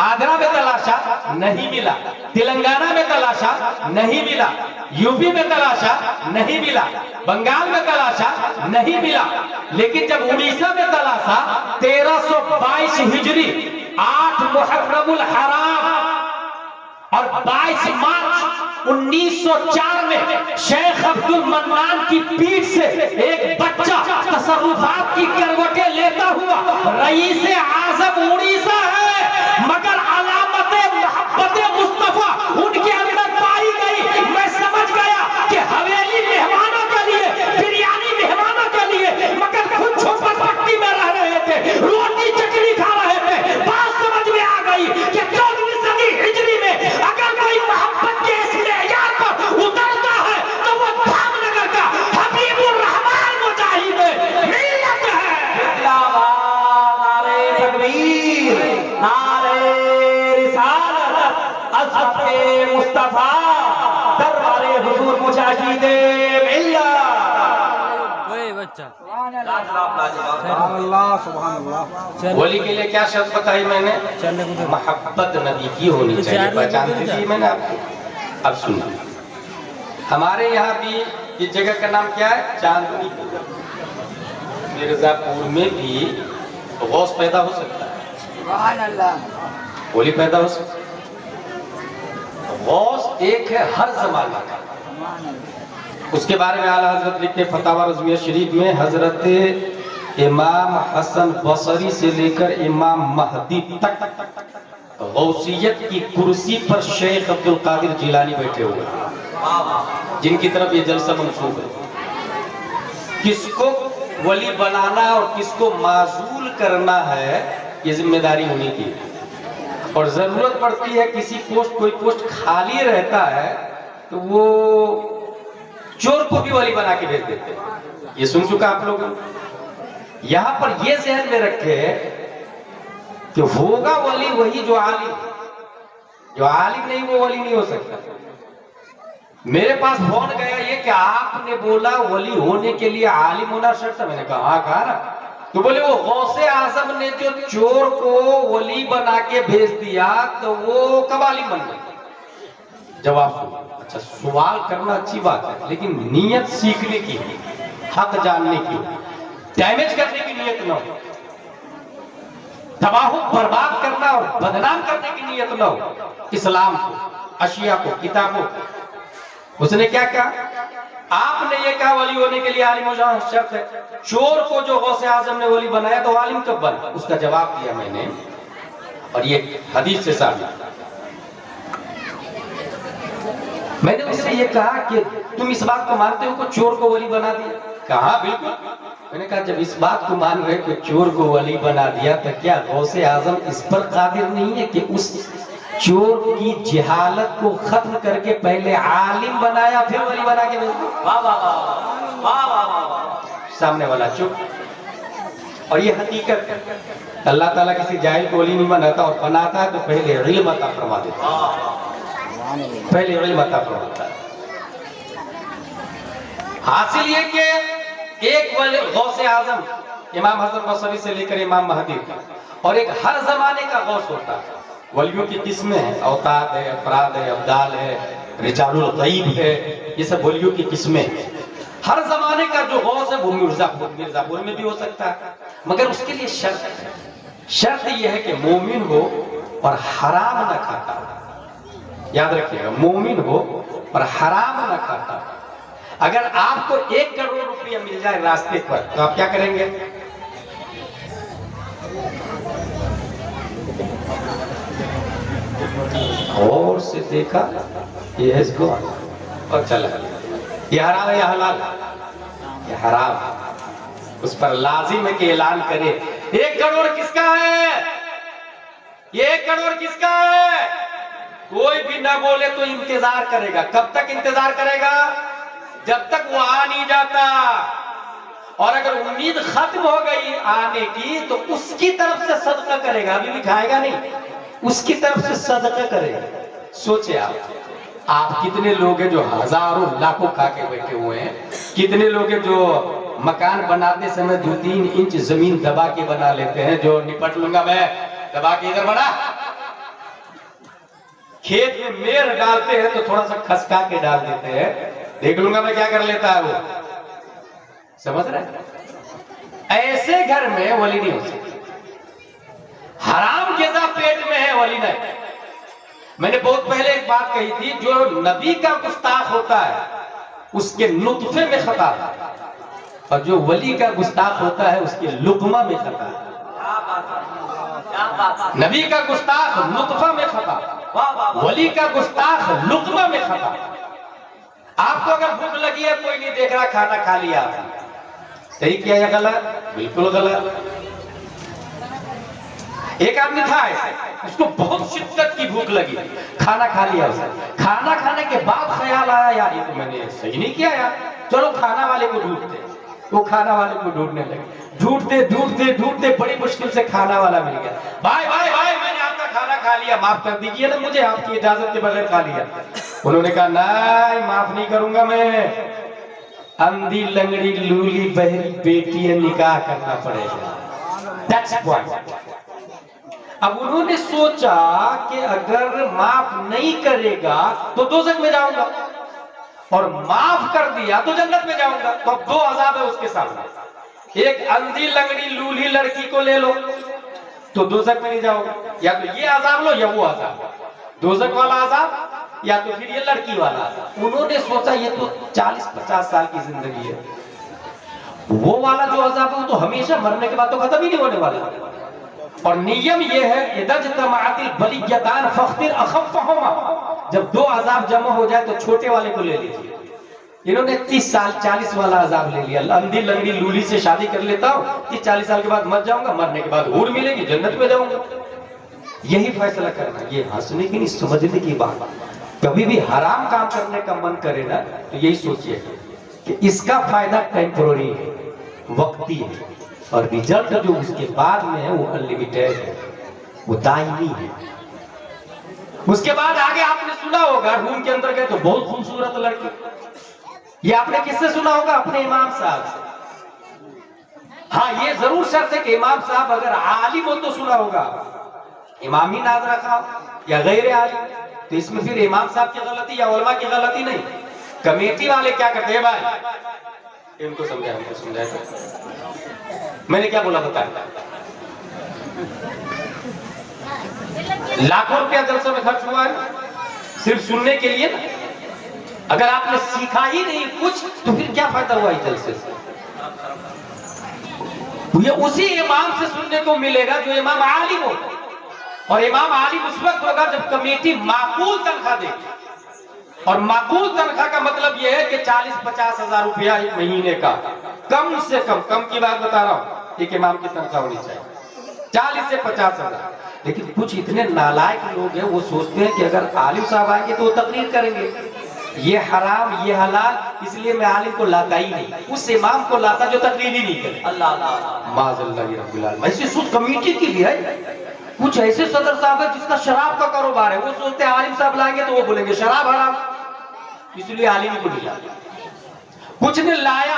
آگرہ میں تلاشا, نہیں ملا. تلنگانہ میں تلاشا, نہیں ملا. یو پی میں تلاشا, نہیں ملا. بنگال میں تلاشا, نہیں ملا. لیکن جب اڑیسہ میں تلاشا 1322 ہجری 8 محرم الحرام, اور 22 مارچ 1904 میں شیخ عبد المنان کی پیٹھ سے ایک بچہ تصرفات کی کروٹیں لیتا ہوا رئیس اعظم اڑیسہ ہے، مگر علامت محبت مصطفیٰ ان کے اندر پائی گئی۔ میں سمجھ گیا کہ حویلی مہمانوں کے لیے، بریانی مہمانوں کے لیے، مگر خود چھپر پٹی میں رہ رہے تھے، روٹی چٹنی کھا رہے تھے۔ بات سمجھ میں آ گئی کہ 14ویں صدی ہجری میں اگر کوئی محبت کے اس معیار پر اترتا ہے تو وہ دھام نگر کا حبیب الرحمان مجاہد ملت ہے۔ نعرہ تکبیر، نعرہ رسالت، عظمت مصطفیٰ، دربار حضور مجاہد ملت۔ سبحان اللہ سبحان اللہ۔ ولی کے لیے کیا شرط بتائی میں نے؟ محبت نبی کی ہونی چاہیے۔ پہچانتی تھی میں نے آپ کو؟ اب سنو، ہمارے یہاں بھی اس جگہ کا نام کیا ہے؟ چاندنی۔ مرزا پور میں بھی غوث پیدا ہو سکتا ہے، سبحان اللہ۔ ولی پیدا ہو سکتا ہے۔ غوث ایک ہے ہر زمانہ کا۔ اس کے بارے میں اعلیٰ حضرت لکھتے فتاوی رضویہ شریف میں، حضرت امام حسن بصری سے لے کر امام مہدی تک غوثیت کی کرسی پر شیخ عبد القادر جیلانی بیٹھے ہوئے، جن کی طرف یہ جلسہ منسوب ہے۔ کس کو ولی بنانا اور کس کو معزول کرنا ہے، یہ ذمہ داری انہی کی۔ اور ضرورت پڑتی ہے کسی پوسٹ، کوئی پوسٹ خالی رہتا ہے تو وہ چور کو بھی ولی بنا کے بھیج دیتے ہیں۔ یہ سن چکا آپ لوگ؟ یہاں پر یہ ذہن میں رکھے کہ ہوگا ولی وہی جو عالم، جو عالم نہیں وہ ولی نہیں ہو سکتا۔ میرے پاس فون گیا یہ کہ آپ نے بولا ولی ہونے کے لیے عالم ہونا شرط ہے۔ میں نے کہا ہاں، کہا نا۔ تو بولے وہ غوث اعظم نے جو چور کو ولی بنا کے بھیج دیا تو وہ کب عالم بن گیا؟ جواب سنو۔ اچھا، سوال کرنا اچھی بات ہے، لیکن نیت سیکھنے کی، حق جاننے کی، ڈیمیج کرنے کی نیت نہ ہو، تباہ و برباد کرنا اور بدنام کرنے کی نیت نہ ہو۔ اسلام کو، اشیاء کو، کتابوں کو۔ اس نے کیا کہا؟ آپ نے یہ کہا ولی ہونے کے لیے عالم ہو جانا شرط ہے۔ چور کو جو غوث اعظم نے ولی بنایا تو عالم کب بنا؟ اس کا جواب دیا میں نے، اور یہ حدیث سے ثابت۔ میں نے اس سے یہ کہا کہ تم اس بات کو مانتے ہو کہ چور کو ولی بنا دیا؟ کہا بالکل۔ میں نے کہا جب اس بات کو مان رہے کہ چور کو ولی بنا دیا تو کیا غوث اعظم اس پر قادر نہیں ہے کہ اس چور کی جہالت کو ختم کر کے پہلے عالم بنایا پھر ولی بنا کے بھیج دیا؟ واہ واہ واہ واہ واہ واہ۔ سامنے والا چپ۔ اور یہ حقیقت، اللہ تعالیٰ کسی جاہل کو ولی نہیں بناتا، اور بناتا ہے تو پہلے علم عطا فرما دیتا ہے، پہلے علم عطا فرماتا ہے۔ حاصل یہ کہ ایک ولی غوث اعظم امام حسن بصری سے لے کر امام مہدی کا، اور ایک ہر زمانے کا غوث ہوتا ہے۔ ولیوں کی قسمیں ہیں، اوتاد ہے، افراد ہے، ابدال ہے، رجال الغیب ہے، یہ سب ولیوں کی قسمیں ہیں۔ ہر زمانے کا جو غوث ہے وہ مرزا پور میں بھی ہو سکتا ہے، مگر اس کے لیے شرط ہے۔ شرط یہ ہے کہ مومن ہو اور حرام نہ کھاتا ہو۔ یاد رکھیے گا، مومن ہو اور حرام نہ کھاتا ہو۔ اگر آپ کو 1 کروڑ روپیہ مل جائے راستے پر تو آپ کیا کریں گے؟ غور سے دیکھا، یہ ہے اس کو اور چلا۔ یہ حرام ہے یا حلال؟ یہ حرام۔ اس پر لازم ہے کہ اعلان کرے 1 کروڑ کس کا ہے؟ یہ 1 کروڑ کس کا ہے؟ کوئی بھی نہ بولے تو انتظار کرے گا۔ کب تک انتظار کرے گا؟ جب تک وہ آ نہیں جاتا۔ اور اگر امید ختم ہو گئی آنے کی تو اس کی طرف سے صدقہ کرے گا، ابھی بھی کھائے گا نہیں، اس کی طرف سے صدقہ کرے گا۔ سوچے آپ کتنے لوگ ہیں جو ہزاروں لاکھوں کھا کے بیٹھے ہوئے ہیں، کتنے لوگ ہیں جو مکان بناتے سمے 2-3 انچ زمین دبا کے بنا لیتے ہیں، جو نپٹ لوں گا میں، دبا کے ادھر بنا۔ کھیت میں میر ڈالتے ہیں تو تھوڑا سا کھسکا کے ڈال دیتے ہیں، دیکھ لوں گا میں کیا کر لیتا ہے وہ، سمجھ رہے ہیں؟ ایسے گھر میں ولی نہیں ہو سکتا۔ حرام غذا پیٹ میں ہے ولی نہیں۔ میں نے بہت پہلے ایک بات کہی تھی، جو نبی کا گستاخ ہوتا ہے اس کے نطفے میں خطا ہے، اور جو ولی کا گستاخ ہوتا ہے اس کے لقمہ میں خطا ہے۔ نبی کا گستاخ نطفہ میں خطا، ولی کا گستاخ لقمہ میں خطا۔ آپ کو اگر بھوک لگی ہے، کوئی نہیں دیکھ رہا، کھانا کھا لیا آپ نے، صحیح کیا یا غلط؟ بالکل غلط۔ ایک آدمی تھا ایسا، اس کو بہت شدت کی بھوک لگی، کھانا کھا لیا اسے، کھانا کھانے کے بعد خیال آیا یار یہ تو میں نے صحیح نہیں کیا یار، چلو کھانا والے کو ڈھونڈتے۔ وہ کھانا والے کو ڈھونڈنے لگے، ڈھونڈتے بڑی مشکل سے کھانا والا مل گیا۔ بھائی میں نے آپ کا کھانا کھا لیا، معاف کر دیجئے نا مجھے، آپ کی اجازت کے بغیر کھا لیا۔ انہوں نے کہا نہیں، معاف نہیں کروں گا میں، اندھی لنگڑی لولی بہری بیٹی ہے، نکاح کرنا پڑے گا۔ That's point۔ اب انہوں نے سوچا کہ اگر معاف نہیں کرے گا تو دوزخ میں جاؤں گا، اور معاف کر دیا تو جنت میں جاؤں گا۔ تو اب دو عذاب ہے اس کے سامنے، ایک اندھی لنگڑی لولی لڑکی کو لے لو تو دوزخ میں نہیں جاؤ گا، یا تو یہ عذاب لو یا وہ عذاب، دوزخ والا عذاب یا تو پھر یہ لڑکی والا عذاب۔ انہوں نے سوچا یہ تو 40-50 سال کی زندگی ہے، وہ والا جو عذاب ہے وہ تو ہمیشہ، مرنے کے بعد تو ختم ہی نہیں ہونے والا۔ اور نیم یہ ہے اذا اجتمعت البلیتان فاختر اخفهما، جب دو عذاب جمع ہو جائے تو چھوٹے والے کو لے لیجیے۔ انہوں نے 30 سال 40 والا عذاب لے لیا، اندھی لنگڑی لولی سے شادی کر لیتا ہوں، 30-40 سال کے بعد مر جاؤں گا، مرنے کے بعد حور ملے گی، جنت میں جاؤں گا۔ یہی فیصلہ کرنا، یہ ہنسنے کی نہیں سمجھنے کی بات۔ کبھی بھی حرام کام کرنے کا من کرے نا تو یہی سوچئے کہ اس کا فائدہ ٹیمپرری ہے، وقتی ہے، اور ریزلٹ جو اس کے بعد میں ہے وہ انلیمیٹڈ ہے، وہ دائمی ہے۔ اس کے بعد آگے آپ نے سنا ہوگا، روم کے اندر گئے تو بہت خوبصورت لڑکی، یہ آپ نے کس سے سنا ہوگا؟ اپنے امام صاحب سے۔ ہاں یہ ضرور شرط ہے کہ امام صاحب اگر عالم ہو تو سنا ہوگا، امام ہی ناز رکھا یا غیر عالم، تو اس میں پھر امام صاحب کی غلطی یا علماء کی غلطی نہیں۔ کمیٹی والے کیا کرتے ہیں بھائی، ان کو سمجھائے میں نے کیا بولا بتایا، لاکھوں روپیہ جلسے میں خرچ ہوا ہے صرف سننے کے لیے نا۔ اگر آپ نے سیکھا ہی نہیں کچھ تو پھر کیا فائدہ ہوا اس جلسے سے؟ یہ اسی امام سے سننے کو ملے گا جو امام عالم ہو، اور امام عالم اس وقت ہوگا جب کمیٹی معقول تنخواہ دے گی، اور معقول تنخواہ کا مطلب یہ ہے کہ 40-50 ہزار روپیہ ایک مہینے کا، کم سے کم کی بات بتا رہا ہوں، ایک امام کی تنخواہ ہونی چاہیے 40 سے 50 ہزار۔ لیکن کچھ اتنے نالائق لوگ ہیں، وہ سوچتے ہیں کہ اگر عالم صاحب آئیں گے تو وہ تقریر کریں گے، یہ حرام یہ حلال، اس لیے میں عالم کو لاتا ہی نہیں، اس امام کو لاتا جو تقریر ہی نہیں کرے۔ اللہ معاذ اللہ رب العالمین۔ ایسی سوچ کمیٹی کی بھی ہے۔ کچھ ایسے صدر صاحب ہے جس کا شراب کا کاروبار ہے، وہ سوچتے ہیں عالم صاحب لائیں گے تو وہ بولیں گے شراب حرام، اس لیے عالم کو نہیں لایا۔ کچھ نے لایا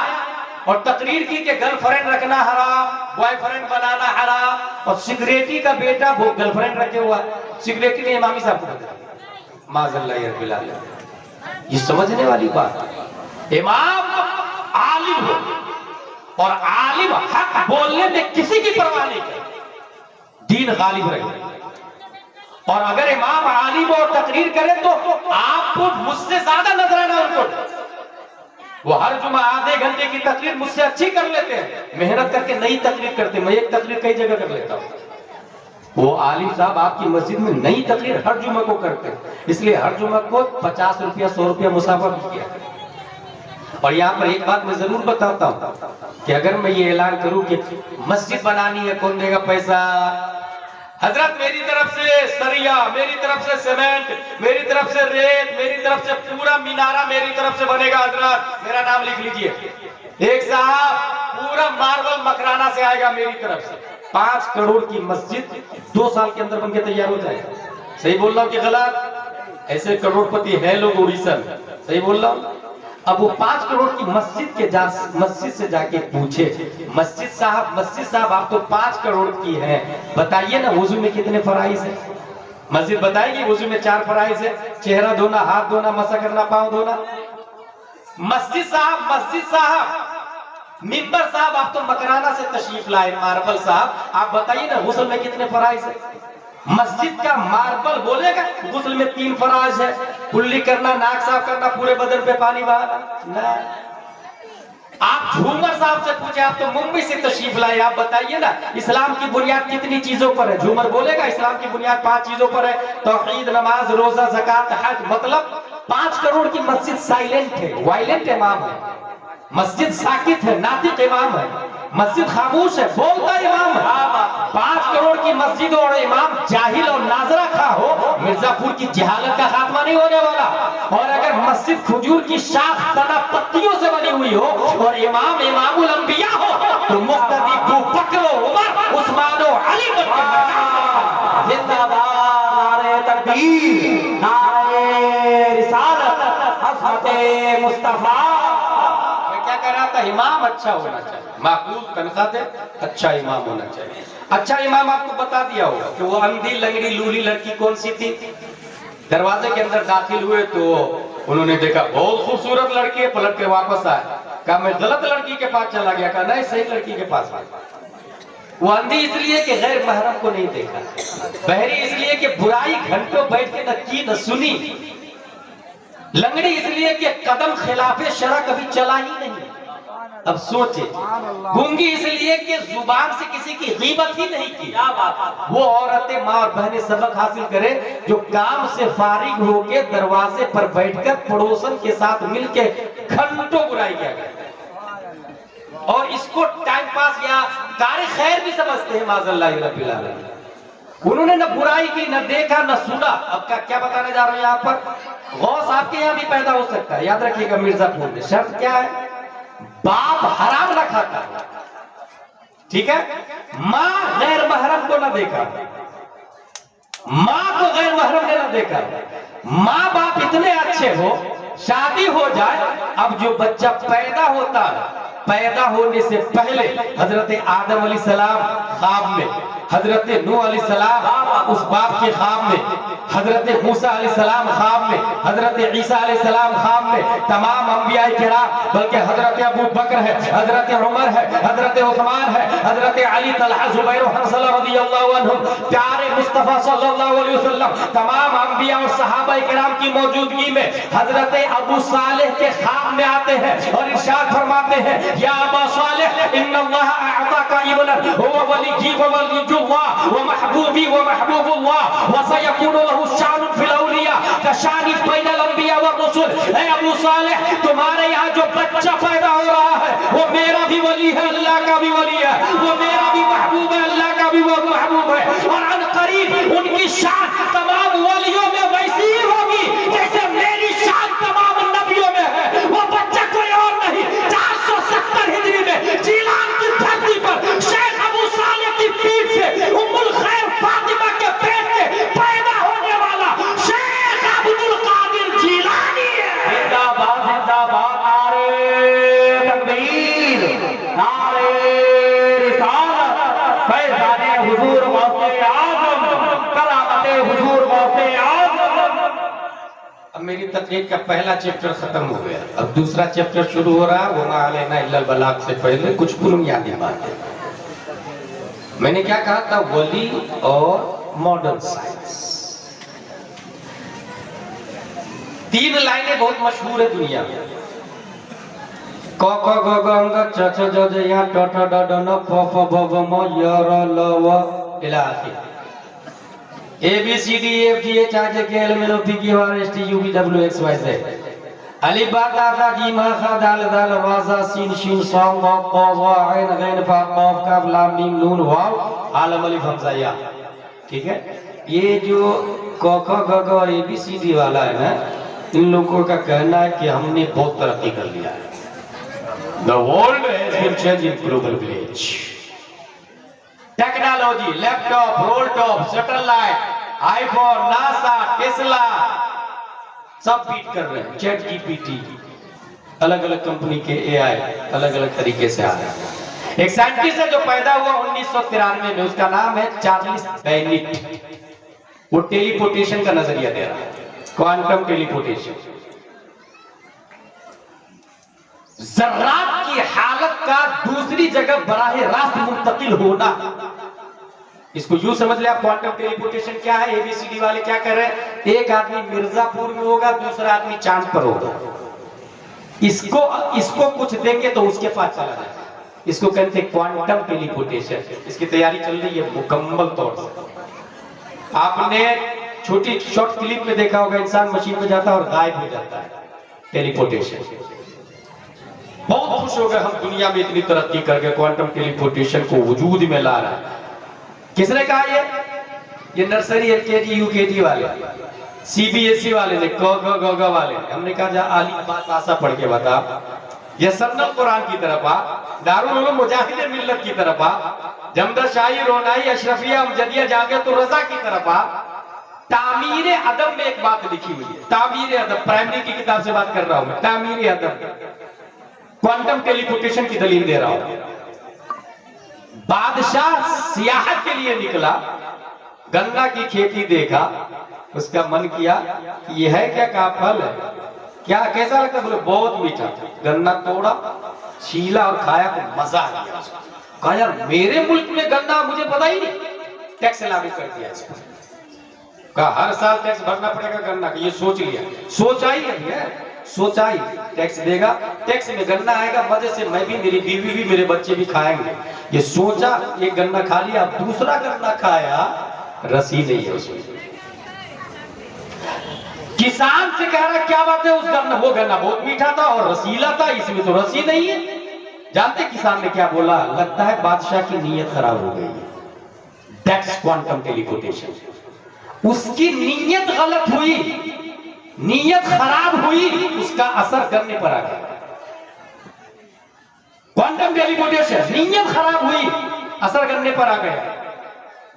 اور تقریر کی کہ گرل فرینڈ رکھنا حرام، بوائے فرینڈ بنانا حرام، اور سیکریٹری کا بیٹا وہ گرل فرینڈ رکھے ہوا ہے، سیکریٹری نے امامی صاحب کو بتایا۔ معاذ اللہ رب العالمین۔ یہ سمجھنے والی بات، امام عالم ہو اور عالم حق بولنے میں کسی کی پرواہ نہیں کرے، دین غالب رہے۔ اور اگر امام عالم اور تقریر کرے تو آپ کو مجھ سے زیادہ نظرانہ ان کو، وہ ہر جمعہ آدھے گھنٹے کی تقریر مجھ سے اچھی کر لیتے ہیں، محنت کر کے نئی تقریر کرتے، میں ایک تقریر کئی جگہ کر لیتا ہوں۔ وہ عالم صاحب آپ کی مسجد میں نئی تقریر ہر جمعہ کو کرتے ہیں، اس لیے ہر جمعہ کو 50 روپیہ 100 روپیہ مسافہ بھی کیا۔ اور یہاں پر ایک بات میں ضرور بتاتا ہوں کہ اگر میں یہ اعلان کروں کہ مسجد بنانی ہے کون دے گا پیسہ، حضرت میری طرف سے سریا، میری طرف سے سیمنٹ، میری طرف سے ریت، میری طرف سے پورا مینارہ میری طرف سے بنے گا، حضرت میرا نام لکھ لیجئے۔ ایک صاحب پورا ماربل مکرانہ سے آئے گا میری طرف سے، 5 کروڑ کی مسجد 2 سال کے اندر بن کے تیار ہو جائے گا۔ صحیح بول رہا ہوں کہ غلط؟ ایسے کروڑ پتی ہیں لوگ اڑیسہ میں، صحیح بول رہا ہوں؟ اب وہ 5 کروڑ کی مسجد سے جا کے پوچھے، مسجد صاحب آپ تو 5 کروڑ کی ہیں، بتائیے نا وضو میں کتنے فرائض ہیں؟ مسجد بتائے گی وضو میں 4 فرائض ہیں، چہرہ دھونا، ہاتھ دھونا، مسح کرنا، پاؤں دھونا۔ مسجد صاحب ممبر صاحب آپ تو مکرانہ سے تشریف لائے، ماربل صاحب آپ بتائیے نا غسل میں کتنے فرائض ہیں؟ مسجد کا ماربل بولے گا غسل میں 3 فرائض ہے، کلی کرنا، ناک صاف کرنا، پورے بدن پہ پانی بہانا؟ نہ۔ آپ جھومر صاحب سے پوچھیں، آپ تو ممبئی سے تشریف لائے، آپ بتائیے نا اسلام کی بنیاد کتنی چیزوں پر ہے؟ جھومر بولے گا اسلام کی بنیاد 5 چیزوں پر ہے، توحید، نماز، روزہ، زکوٰۃ، حج۔ مطلب 5 کروڑ کی مسجد سائلنٹ ہے، وائلنٹ امام ہے، مسجد ساکت ہے، ناطق امام ہے، مسجد خاموش ہے، بولتا امام ہے۔ 5 کروڑ کی مسجد اور امام جاہل اور ناظرہ خواہ ہو، مرزا پور کی جہالت کا خاتمہ نہیں ہونے والا۔ اور اگر مسجد کھجور کی شاخ تنا پتیوں سے بنی ہوئی ہو اور امام امام الانبیاء ہو تو مقتدی ابو بکر و عمر، عثمان و علی بن کے زندہ باد نعرہ تکبیر، نعرہ رسالت، حضرت مصطفیٰ۔ میں کیا کہہ رہا تھا؟ امام اچھا ہونا چاہیے، معقول تنخواہ دے، اچھا امام ہونا چاہیے۔ اچھا امام آپ کو بتا دیا ہوگا کہ وہ اندھی لنگڑی لولی لڑکی کون سی تھی؟ دروازے کے اندر داخل ہوئے تو انہوں نے دیکھا بہت خوبصورت لڑکی ہے، پلٹ کے واپس آئے، کہا میں غلط لڑکی کے پاس چلا گیا، کہا نہیں صحیح لڑکی کے پاس آئے۔ وہ اندھی اس لیے کہ غیر محرم کو نہیں دیکھا، بہری اس لیے کہ برائی گھنٹوں بیٹھ کے نہ کی نہ سنی، لنگڑی اس لیے کہ قدم خلاف شرع کبھی چلا ہی نہیں۔ اب سوچے، گونگی اس لیے کہ زبان سے کسی کی غیبت ہی نہیں کی۔ وہ عورتیں، ماں اور بہنیں سبق حاصل کرے جو کام سے فارغ ہو کے دروازے پر بیٹھ کر پڑوسن کے ساتھ مل کے گھنٹوں برائی کیا کرتے، اور اس کو ٹائم پاس یا کار خیر بھی سمجھتے ہیں، معاذ اللہ رب العالمین۔ انہوں نے نہ برائی کی، نہ دیکھا، نہ سنا۔ اب کیا بتانے جا رہا ہوں یہاں پر؟ غوث آپ کے یہاں بھی پیدا ہو سکتا ہے، یاد رکھیے گا مرزا پور میں شرط کیا ہے؟ باپ حرام نہ کھاتا، ٹھیک ہے؟ ماں غیر محرم کو نہ دیکھا، ماں کو غیر محرم نے نہ دیکھا، ماں باپ اتنے اچھے ہو، شادی ہو جائے، اب جو بچہ پیدا ہوتا ہے، پیدا ہونے سے پہلے حضرت آدم علیہ السلام خواب میں، حضرت نوح علیہ السلام اس باپ کے خواب میں، حضرت موسیٰ علیہ السلام خواب میں، حضرت عیسیٰ علیہ السلام خواب میں، تمام انبیاء کرام، بلکہ حضرت ابو بکر ہے، حضرت عمر ہے، حضرت عثمان ہے، حضرت علی، طلحہ، زبیر و حنظلہ رضی اللہ عنہم، پیارے مصطفیٰ صلی اللہ علیہ وسلم، تمام انبیاء اور صحابہ کرام کی موجودگی میں حضرت ابو صالح کے خواب میں آتے ہیں اور ارشاد فرماتے ہیں، یا ابا صالح ان اللہ اعطاک ابنا هو ولی و ولی اللہ ومحبوبی ومحبوب اللہ وسیکون له شان فی الاولیاء کشان بین الانبیاء والرسل۔ اے ابو صالح، تمہارے یہاں جو بچہ پیدا ہو رہا ہے وہ میرا بھی ولی ہے، اللہ کا بھی ولی ہے، وہ میرا بھی محبوب ہے، اللہ کا بھی محبوب ہے، اور عن قریب ان کی شان تمام ولیوں میں ویسی ہی ہوگی جیسے میری شان تمام نبیوں میں ہے۔ وہ بچہ کوئی اور نہیں، 470 ہجری میں جیلان کی دھرتی پر شیخ ابو صالح کی پیٹھ سے ام الخیر فاطمہ کے پیٹ سے پیدا ہونے والا شیخ عبد القادر جیلانی ہے۔ زندہ باد، زندہ باد، نعرہ تکبیر، نعرہ رسالت، فیضان حضور غوث اعظم، کرامت حضور غوث اعظم۔ اب میری تقریر کا پہلا چیپٹر ختم ہو گیا، اب دوسرا چیپٹر شروع ہو رہا ہے، وما علینا الا البلاغ سے پہلے کچھ بنیادی باتیں۔ میں نے کیا کہا تھا؟ ولی اور ماڈرن سائنس، 3 لائنیں بہت مشہور ہے دنیا میں، ک ک گ گ گ چ چ ج ج یا ٹ ٹ ڈ ڈ ن ف ف ب ب م ی ر ل و الی آخر، A B C D F G H I J K L M N O P Q R S T U V W X Y Z, الف با تا ثا جیم ح خ دال ذال را ز س ش ص ض ط ظ ع غ ف ق ک ل م ن واو عالم الف حمزہ یا، ٹھیک ہے؟ یہ جو ک کھ گ گھ اور اے بی سی ڈی والا ہے نا، ان لوگوں کا کہنا ہے کہ ہم نے بہت ترقی کر لیا ہے، the world has been changed in global village، technology, laptop, roll top, satellite, iPhone, NASA, Tesla, سب بیٹ کر رہے ہیں، چیٹ جی پی ٹی، الگ الگ کمپنی کے اے آئی الگ الگ طریقے سے آ رہے ہیں۔ ایک سائنٹسٹ ہے جو پیدا ہوا 1993 میں، اس کا نام ہے چارلس بینٹ، وہ ٹیلی پورٹیشن کا نظریہ دے رہا ہے، کوانٹم ٹیلی پورٹیشن، ذرات کی حالت کا دوسری جگہ براہ راست منتقل ہونا، اس کو یوں سمجھ لیں آپ، کوانٹم ٹیلیپورٹیشن کیا ہے؟ ABCD والے کیا کر رہے ہیں؟ ایک آدمی مرزا پور میں ہوگا، دوسرا آدمی چاند پر ہوگا، اس کو کچھ دیں گے تو اس کے پاس چلا جائے گا، اس کو کہتے ہیں کوانٹم ٹیلیپورٹیشن۔ اس کی تیاری چل رہی ہے مکمل طور سے۔ آپ نے چھوٹی شارٹ کلپ میں دیکھا ہوگا، انسان مشین میں جاتا ہے اور غائب ہو جاتا ہے، ٹیلیپورٹیشن۔ بہت خوش ہو گئے ہم، دنیا میں اتنی ترقی کر گئے، کوانٹم ٹیلیپورٹیشن کو وجود میں لا رہا ہے۔ کس نے کہا یہ نرسری LKG UKG والے، CBSE والے نے، گ والے نے۔ ہم نے کہا جا عالی بات آسا پڑھ کے بتا، یہ سنت قرآن کی طرف آ، دارالعلوم مجاہد ملت کی طرف آ، جمدہ شاہی رونائی اشرفیہ امجدیہ جاگے تو رضا کی طرف آ۔ تعمیر ادب میں ایک بات لکھی ہوئی ہے، تعمیر ادب، پرائمری کی کتاب سے بات کر رہا ہوں میں، تعمیر ادب کوانٹم ٹیلیپورٹیشن کی دلیل دے رہا ہوں۔ بادشاہ سیاحت کے لیے نکلا، گنا کی کھیتی دیکھا، اس کا من کیا کہ یہ ہے کیا؟ کہا پھل ہے۔ کیا کیسا لگتا؟ بولے بہت میٹھا۔ گنا توڑا، چھیلا اور کھایا تو مزہ آ گیا۔ کہا یار میرے ملک میں گنا مجھے پتا ہی نہیں، ٹیکس لاگو کر دیا اس پر۔ کہا ہر سال ٹیکس بھرنا پڑے گا گنا کا، یہ سوچ لیا، سوچائی ہے، سوچائی ٹیکس دے گا، ٹیکس میں گنا آئے گا، مزے سے میں بھی، میری بیوی بھی، میرے بچے بھی کھائیں گے۔ یہ سوچا، یہ گنا کھا لیا، اب دوسرا گنا کھایا، رسی نہیں ہے اس میں۔ کسان سے کہہ رہا کیا بات ہے، اس گنا، وہ گنا بہت میٹھا تھا اور رسیلا تھا، اس میں تو رسی نہیں ہے۔ جانتے کسان نے کیا بولا؟ لگتا ہے بادشاہ کی نیت خراب ہو گئی ہے۔ That's quantum ٹیلیپورٹیشن۔ اس کی نیت غلط ہوئی، نیت خراب ہوئی، اس کا اثر کرنے پر آ گیا۔ کوانٹم ٹیلیپورٹیشن، نیت خراب ہوئی، اثر کرنے پر آ گیا۔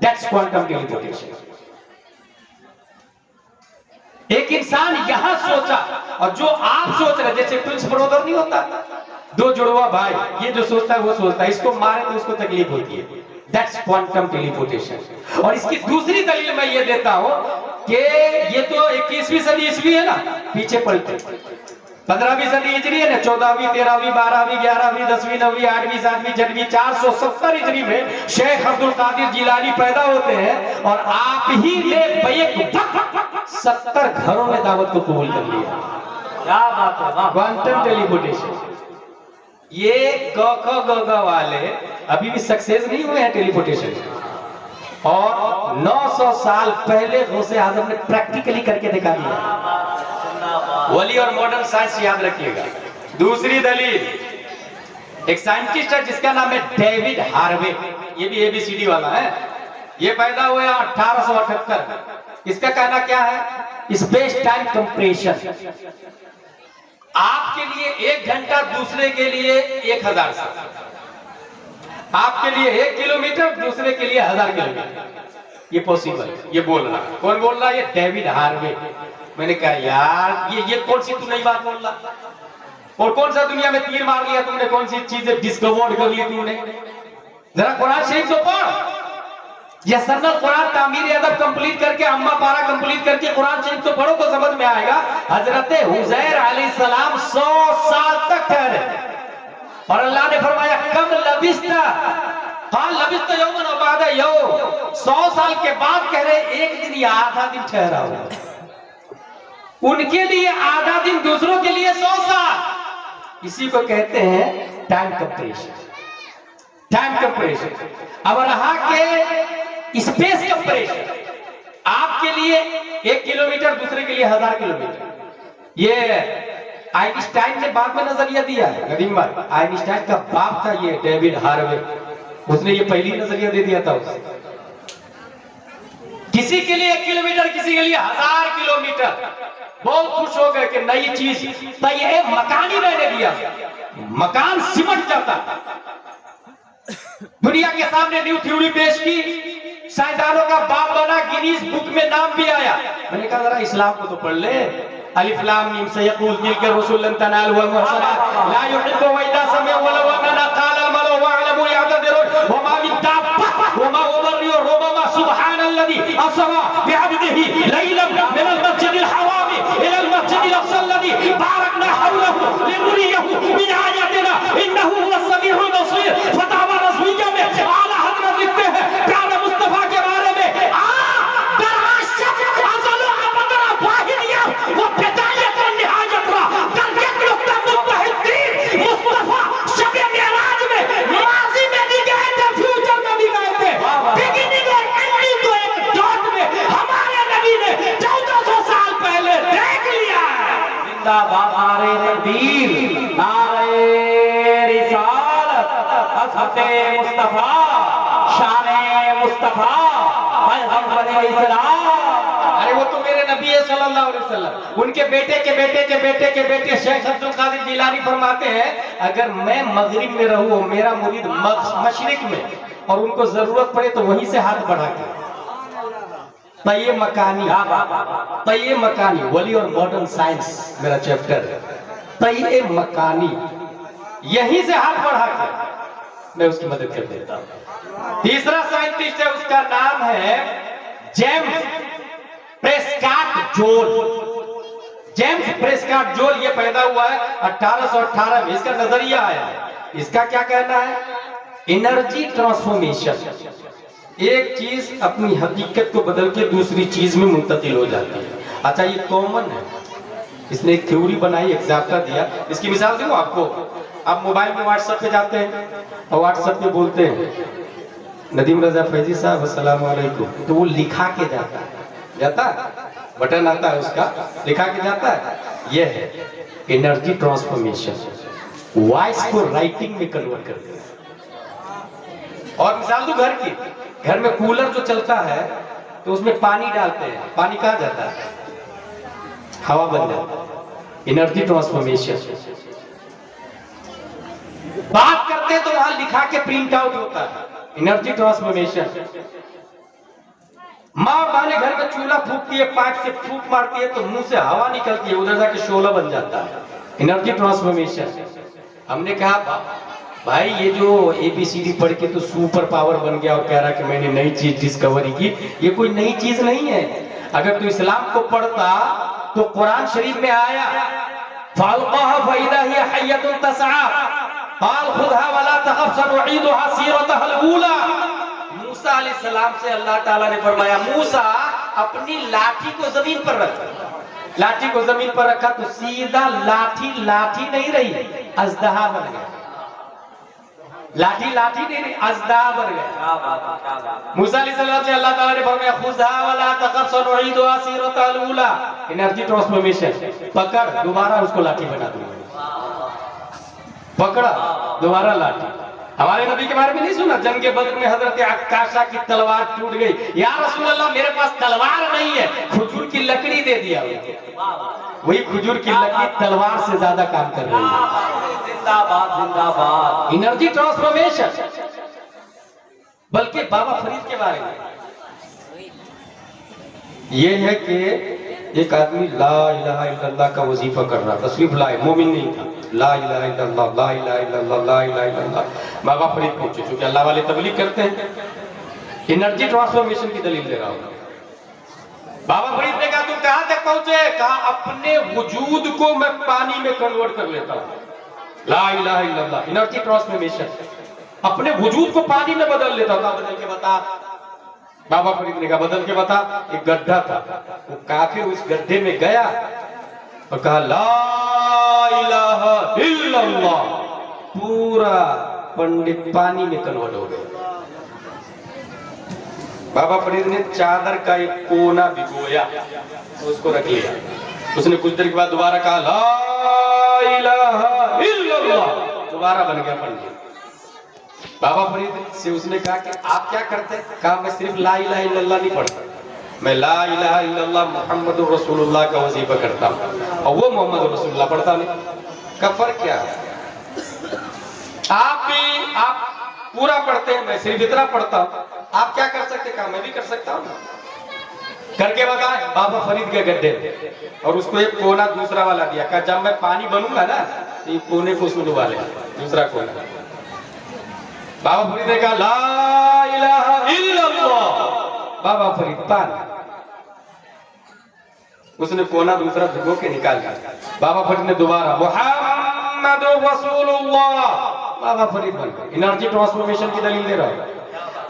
That's quantum teleportation. ایک انسان یہاں سوچا، اور جو آپ سوچ رہے، جیسے ٹوئنس برادر نہیں ہوتا، دو جڑوا بھائی، یہ جو سوچتا ہے وہ سوچتا ہے، اس کو مارے تو اس کو تکلیف ہوتی ہے۔ That's quantum teleportation. اور اس کی دوسری دلیل میں یہ دیتا ہوں کہ یہ تو 21ویں صدی عیسوی ہے نا، پیچھے پلٹے 15ویں صدی ہجری ہے نا، 14ویں 13ویں 12ویں 11ویں 10ویں 9ویں 8ویں 7ویں 6ویں 470 ہجری میں شیخ عبد القادر جیلانی پیدا ہوتے ہیں، اور آپ ہی نے بیک وقت 70 گھروں میں دعوت کو قبول کر لیا۔ کیا بات ہے، کوانٹم ٹیلیپورٹیشن۔ یہ گ والے ابھی بھی سکسیس نہیں ہوئے ہیں ٹیلیپورٹیشن، اور 900 سال پہلے غوث اعظم نے پریکٹیکلی کر کے دکھا دیا۔ ولی اور ماڈرن سائنس یاد رکھیے گا۔ دوسری دلیل، ایک سائنٹسٹ ہے جس کا نام ہے ڈیوڈ ہاروے، یہ بھی ABCD والا ہے، یہ پیدا ہوا 1878 میں۔ اس کا کہنا کیا ہے؟ Space time compression. آپ کے لیے 1 گھنٹہ دوسرے کے لیے 1000 سال، آپ کے لیے 1 کلومیٹر دوسرے کے لیے 1000 کلومیٹر، یہ پوسیبل ہے۔ یہ بول رہا، کون بول رہا ہے؟ یہ ڈیوڈ ہاروے۔ میں نے کہا یار یہ کون سی تو نئی بات بول رہا، اور کون سا دنیا میں تیر مار لیا تم نے، کون سی چیزیں ڈسکور کر لی تم نے؟ ذرا قرآن شریف تو پڑھ۔ یہ سنت قرآن تعمیر ادب کمپلیٹ کر کے، اما پارا کمپلیٹ کر کے قرآن شریف تو پڑھو تو سمجھ میں آئے گا۔ حضرت حزیر علیہ السلام 100 سال تک ٹھہرے، اور اللہ نے فرمایا کم لبثت، قال لبثت یوما و بعد یوم، 100 سال کے بعد کہہ رہے ایک دن یا آدھا دن ٹھہرا ہوا۔ ان کے لیے آدھا دن، دوسروں کے لیے 100 سال۔ اسی کو کہتے ہیں ٹائم کمپریشن۔ Time compression. اب رہا کہ اسپیس کمپریشن، آپ کے لیے 1 کلومیٹر دوسرے کے لیے 1000 کلومیٹر۔ یہ آئنسٹائن نے بعد میں نظریہ دیا ہے، ندیم بھائی، آئنسٹائن کا باپ تھا یہ ڈیوڈ ہاروے، اس نے یہ پہلی نظریہ دے دیا تھا اسے۔ کسی کے لیے 1 کلومیٹر، کسی کے لیے 1000 کلومیٹر۔ بہت خوش ہو گئے کہ نئی چیز، یہ مکان ہی رہنے دیا، مکان سمٹ جاتا۔ دنیا کے سامنے نیو تھیوری پیش کی، سائنسدانوں کا باپ بنا، گینیز بک میں نام بھی آیا۔ میں نے کہا ذرا اسلام کو تو پڑھ لے۔ الف لام میم سیقول تلک الرسل لن تنالوا المحصنات لا يحبوا واذا سمعوا ولو اننا قال عملوا واعلموا يعتذرون وما من دابة وما أبرئ ربما سبحان الذي أسرى بعبده ليلا من المسجد الحرام إلى المسجد الأقصى الذي باركنا حوله لنريه من آياتنا إنه هو السميع البصير۔ فتاوی رضویہ میں اعلیٰ حضرت لکھتے ہیں پیارے مصطفیٰ کے زندہ باد نعرہ تکبیر نعرہ رسالت حضرت مصطفیٰ شان مصطفیٰ پیغمبر اسلام. ارے وہ تو میرے نبی ہے صلی اللہ علیہ وسلم. ان کے بیٹے کے بیٹے کے بیٹے کے بیٹے شیخ عبد القادر جیلانی فرماتے ہیں اگر میں مغرب میں رہوں میرا مرید مشرق میں اور ان کو ضرورت پڑے تو وہیں سے ہاتھ بڑھا کے طیب مکانی طیب مکانی ولی اور ماڈرن سائنس میرا چیپٹر ہے. طیب مکانی یہیں سے ہاتھ بڑھا کے میں اس کی مدد کر دیتا ہوں. تیسرا سائنٹسٹ ہے اس کا نام ہے جیمز پریسکاٹ جول. جیمز پریسکاٹ جول یہ پیدا ہوا ہے 1818 میں. اس کا نظریہ آیا ہے. اس کا کیا کہنا ہے؟ Energy transformation. ایک چیز اپنی حقیقت کو بدل کے دوسری چیز میں منتقل ہو جاتی ہے. اچھا یہ کامن ہے. اس نے ایک تھیوری بنائی ایک ضابطہ دیا. اس کی مثال دوں آپ کو. آپ موبائل میں واٹس ایپ پہ جاتے ہیں اور واٹس ایپ پہ بولتے ہیں ندیم رضا فیضی صاحب السلام علیکم تو وہ لکھا کے جاتا ہے. جاتا بٹن آتا ہے اس کا لکھا کے جاتا ہے. یہ ہے انرجی ٹرانسفارمیشن. وائس کو رائٹنگ میں کنورٹ کر دیا. اور مثال دوں گھر کی. گھر میں کولر جو چلتا ہے تو اس میں پانی ڈالتے ہیں. پانی کہاں جاتا ہے؟ ہوا بن جاتا ہے. Energy transformation. بات کرتے ہیں تو وہاں لکھا کے پرنٹ آؤٹ ہوتا ہے. Energy transformation. ماں بانے گھر میں چولہا پھونکتی ہے پائپ سے پھونک مارتی ہے تو منہ سے ہوا نکلتی ہے ادھر جا کے شعلہ بن جاتا ہے. Energy transformation. ہم نے کہا بھائی یہ جو اے بی سی ڈی پڑھ کے تو سپر پاور بن گیا اور کہہ رہا کہ میں نے نئی چیز ڈسکوری کی. یہ کوئی نئی چیز نہیں ہے. اگر تو اسلام کو پڑھتا تو قرآن شریف میں آیا فَأَلْقَاهَا فَإِذَا هِيَ حَيَّةٌ تَسْعَىٰ قَالَ خُذْهَا وَلَا تَخَفْ سَنُعِيدُهَا سِيرَتَهَا الْأُولَىٰ. موسیٰ علیہ السلام سے اللہ تعالیٰ نے فرمایا موسیٰ اپنی لاٹھی کو زمین پر رکھ. لاٹھی کو زمین پر رکھا تو سیدھا لاٹھی نہیں رہی اژدہا بن گیا. لاٹھی نہیں رہی اژدہا بن گیا. موسیٰ علیہ السلام سے اللہ تعالیٰ نے فرمایا خُذْهَا وَلَا تَخَفْ سَنُعِيدُهَا سِيرَتَهَا الْأُولَىٰ. Energy transformation. پکڑ دوبارہ اس کو لاٹھی بنا دوں. پکڑا دوبارہ لاٹھی. ہمارے نبی کے بارے میں نہیں سنا جنگ بدر میں حضرت عکاشہ کی تلوار ٹوٹ گئی. یا رسول اللہ میرے پاس تلوار نہیں ہے کھجور کی لکڑی دے دیا. وہی کھجور کی لکڑی تلوار سے زیادہ کام کر رہی ہے. زندہ باد زندہ باد. Energy transformation. بلکہ بابا فرید کے بارے میں یہ ہے کہ ایک آدمی لا الہ الا اللہ کا وظیفہ کر رہا تھا. صرف مومن نہیں تھا. لا الہ الا اللہ لا الہ الا اللہ لا الہ الا اللہ. بابا فرید پہنچے چونکہ اللہ والے تبلیغ کرتے ہیں. انرجی ٹرانسفارمیشن کی دلیل دے رہا ہوں. بابا فرید نے کہا تم کہاں تک پہنچے؟ کہا اپنے وجود کو میں پانی میں کنورٹ کر لیتا ہوں. لا الہ الا اللہ انرجی ٹرانسفارمیشن. اپنے وجود کو پانی میں بدل لیتا ہوں. بدل کے بتا. بابا فرید نے کہا بدل کے بتا. ایک گڈھا تھا وہ کافر اس گڈھے میں گیا اور کہا لا الہ الا اللہ. پورا پنڈت پانی میں کنورٹ ہو گیا. بابا فرید نے چادر کا ایک کونا بھگویا اس کو رکھ لیا. اس نے کچھ دیر کے بعد دوبارہ کہا لا الہ الا اللہ. دوبارہ بن گیا پنڈت. بابا فرید سے اس نے کہا کہ آپ کیا کرتے ہیں؟ کہا میں صرف لا الہ الا اللہ نہیں پڑھتا میں لا الہ الا اللہ محمد رسول اللہ کا وظیفہ کرتا ہوں اور وہ محمد رسول اللہ پڑھتا نہیں. کا فرق کیا ہے؟ آپ پورا پڑھتے ہیں میں صرف اتنا پڑھتا ہوں. آپ کیا کر سکتے؟ کہا میں بھی کر سکتا ہوں. کر کے بتائیں. بابا فرید کے گڈھے اور اس کو ایک کونا دوسرا والا دیا. کہا جب میں پانی بنوں گا نا تو یہ کونے کو اس میں ڈبا لے دوسرا کونا. بابا فرید نے کہا لا الہ الا اللہ. بابا فرید پانی. اس نے کونا دوسرا بھگو کے نکال دیا. بابا فرید نے دوبارہ محمد رسول اللہ. بابا فرید بن گئے. انرجی ٹرانسفارمیشن کی دلیل دے رہا ہوں.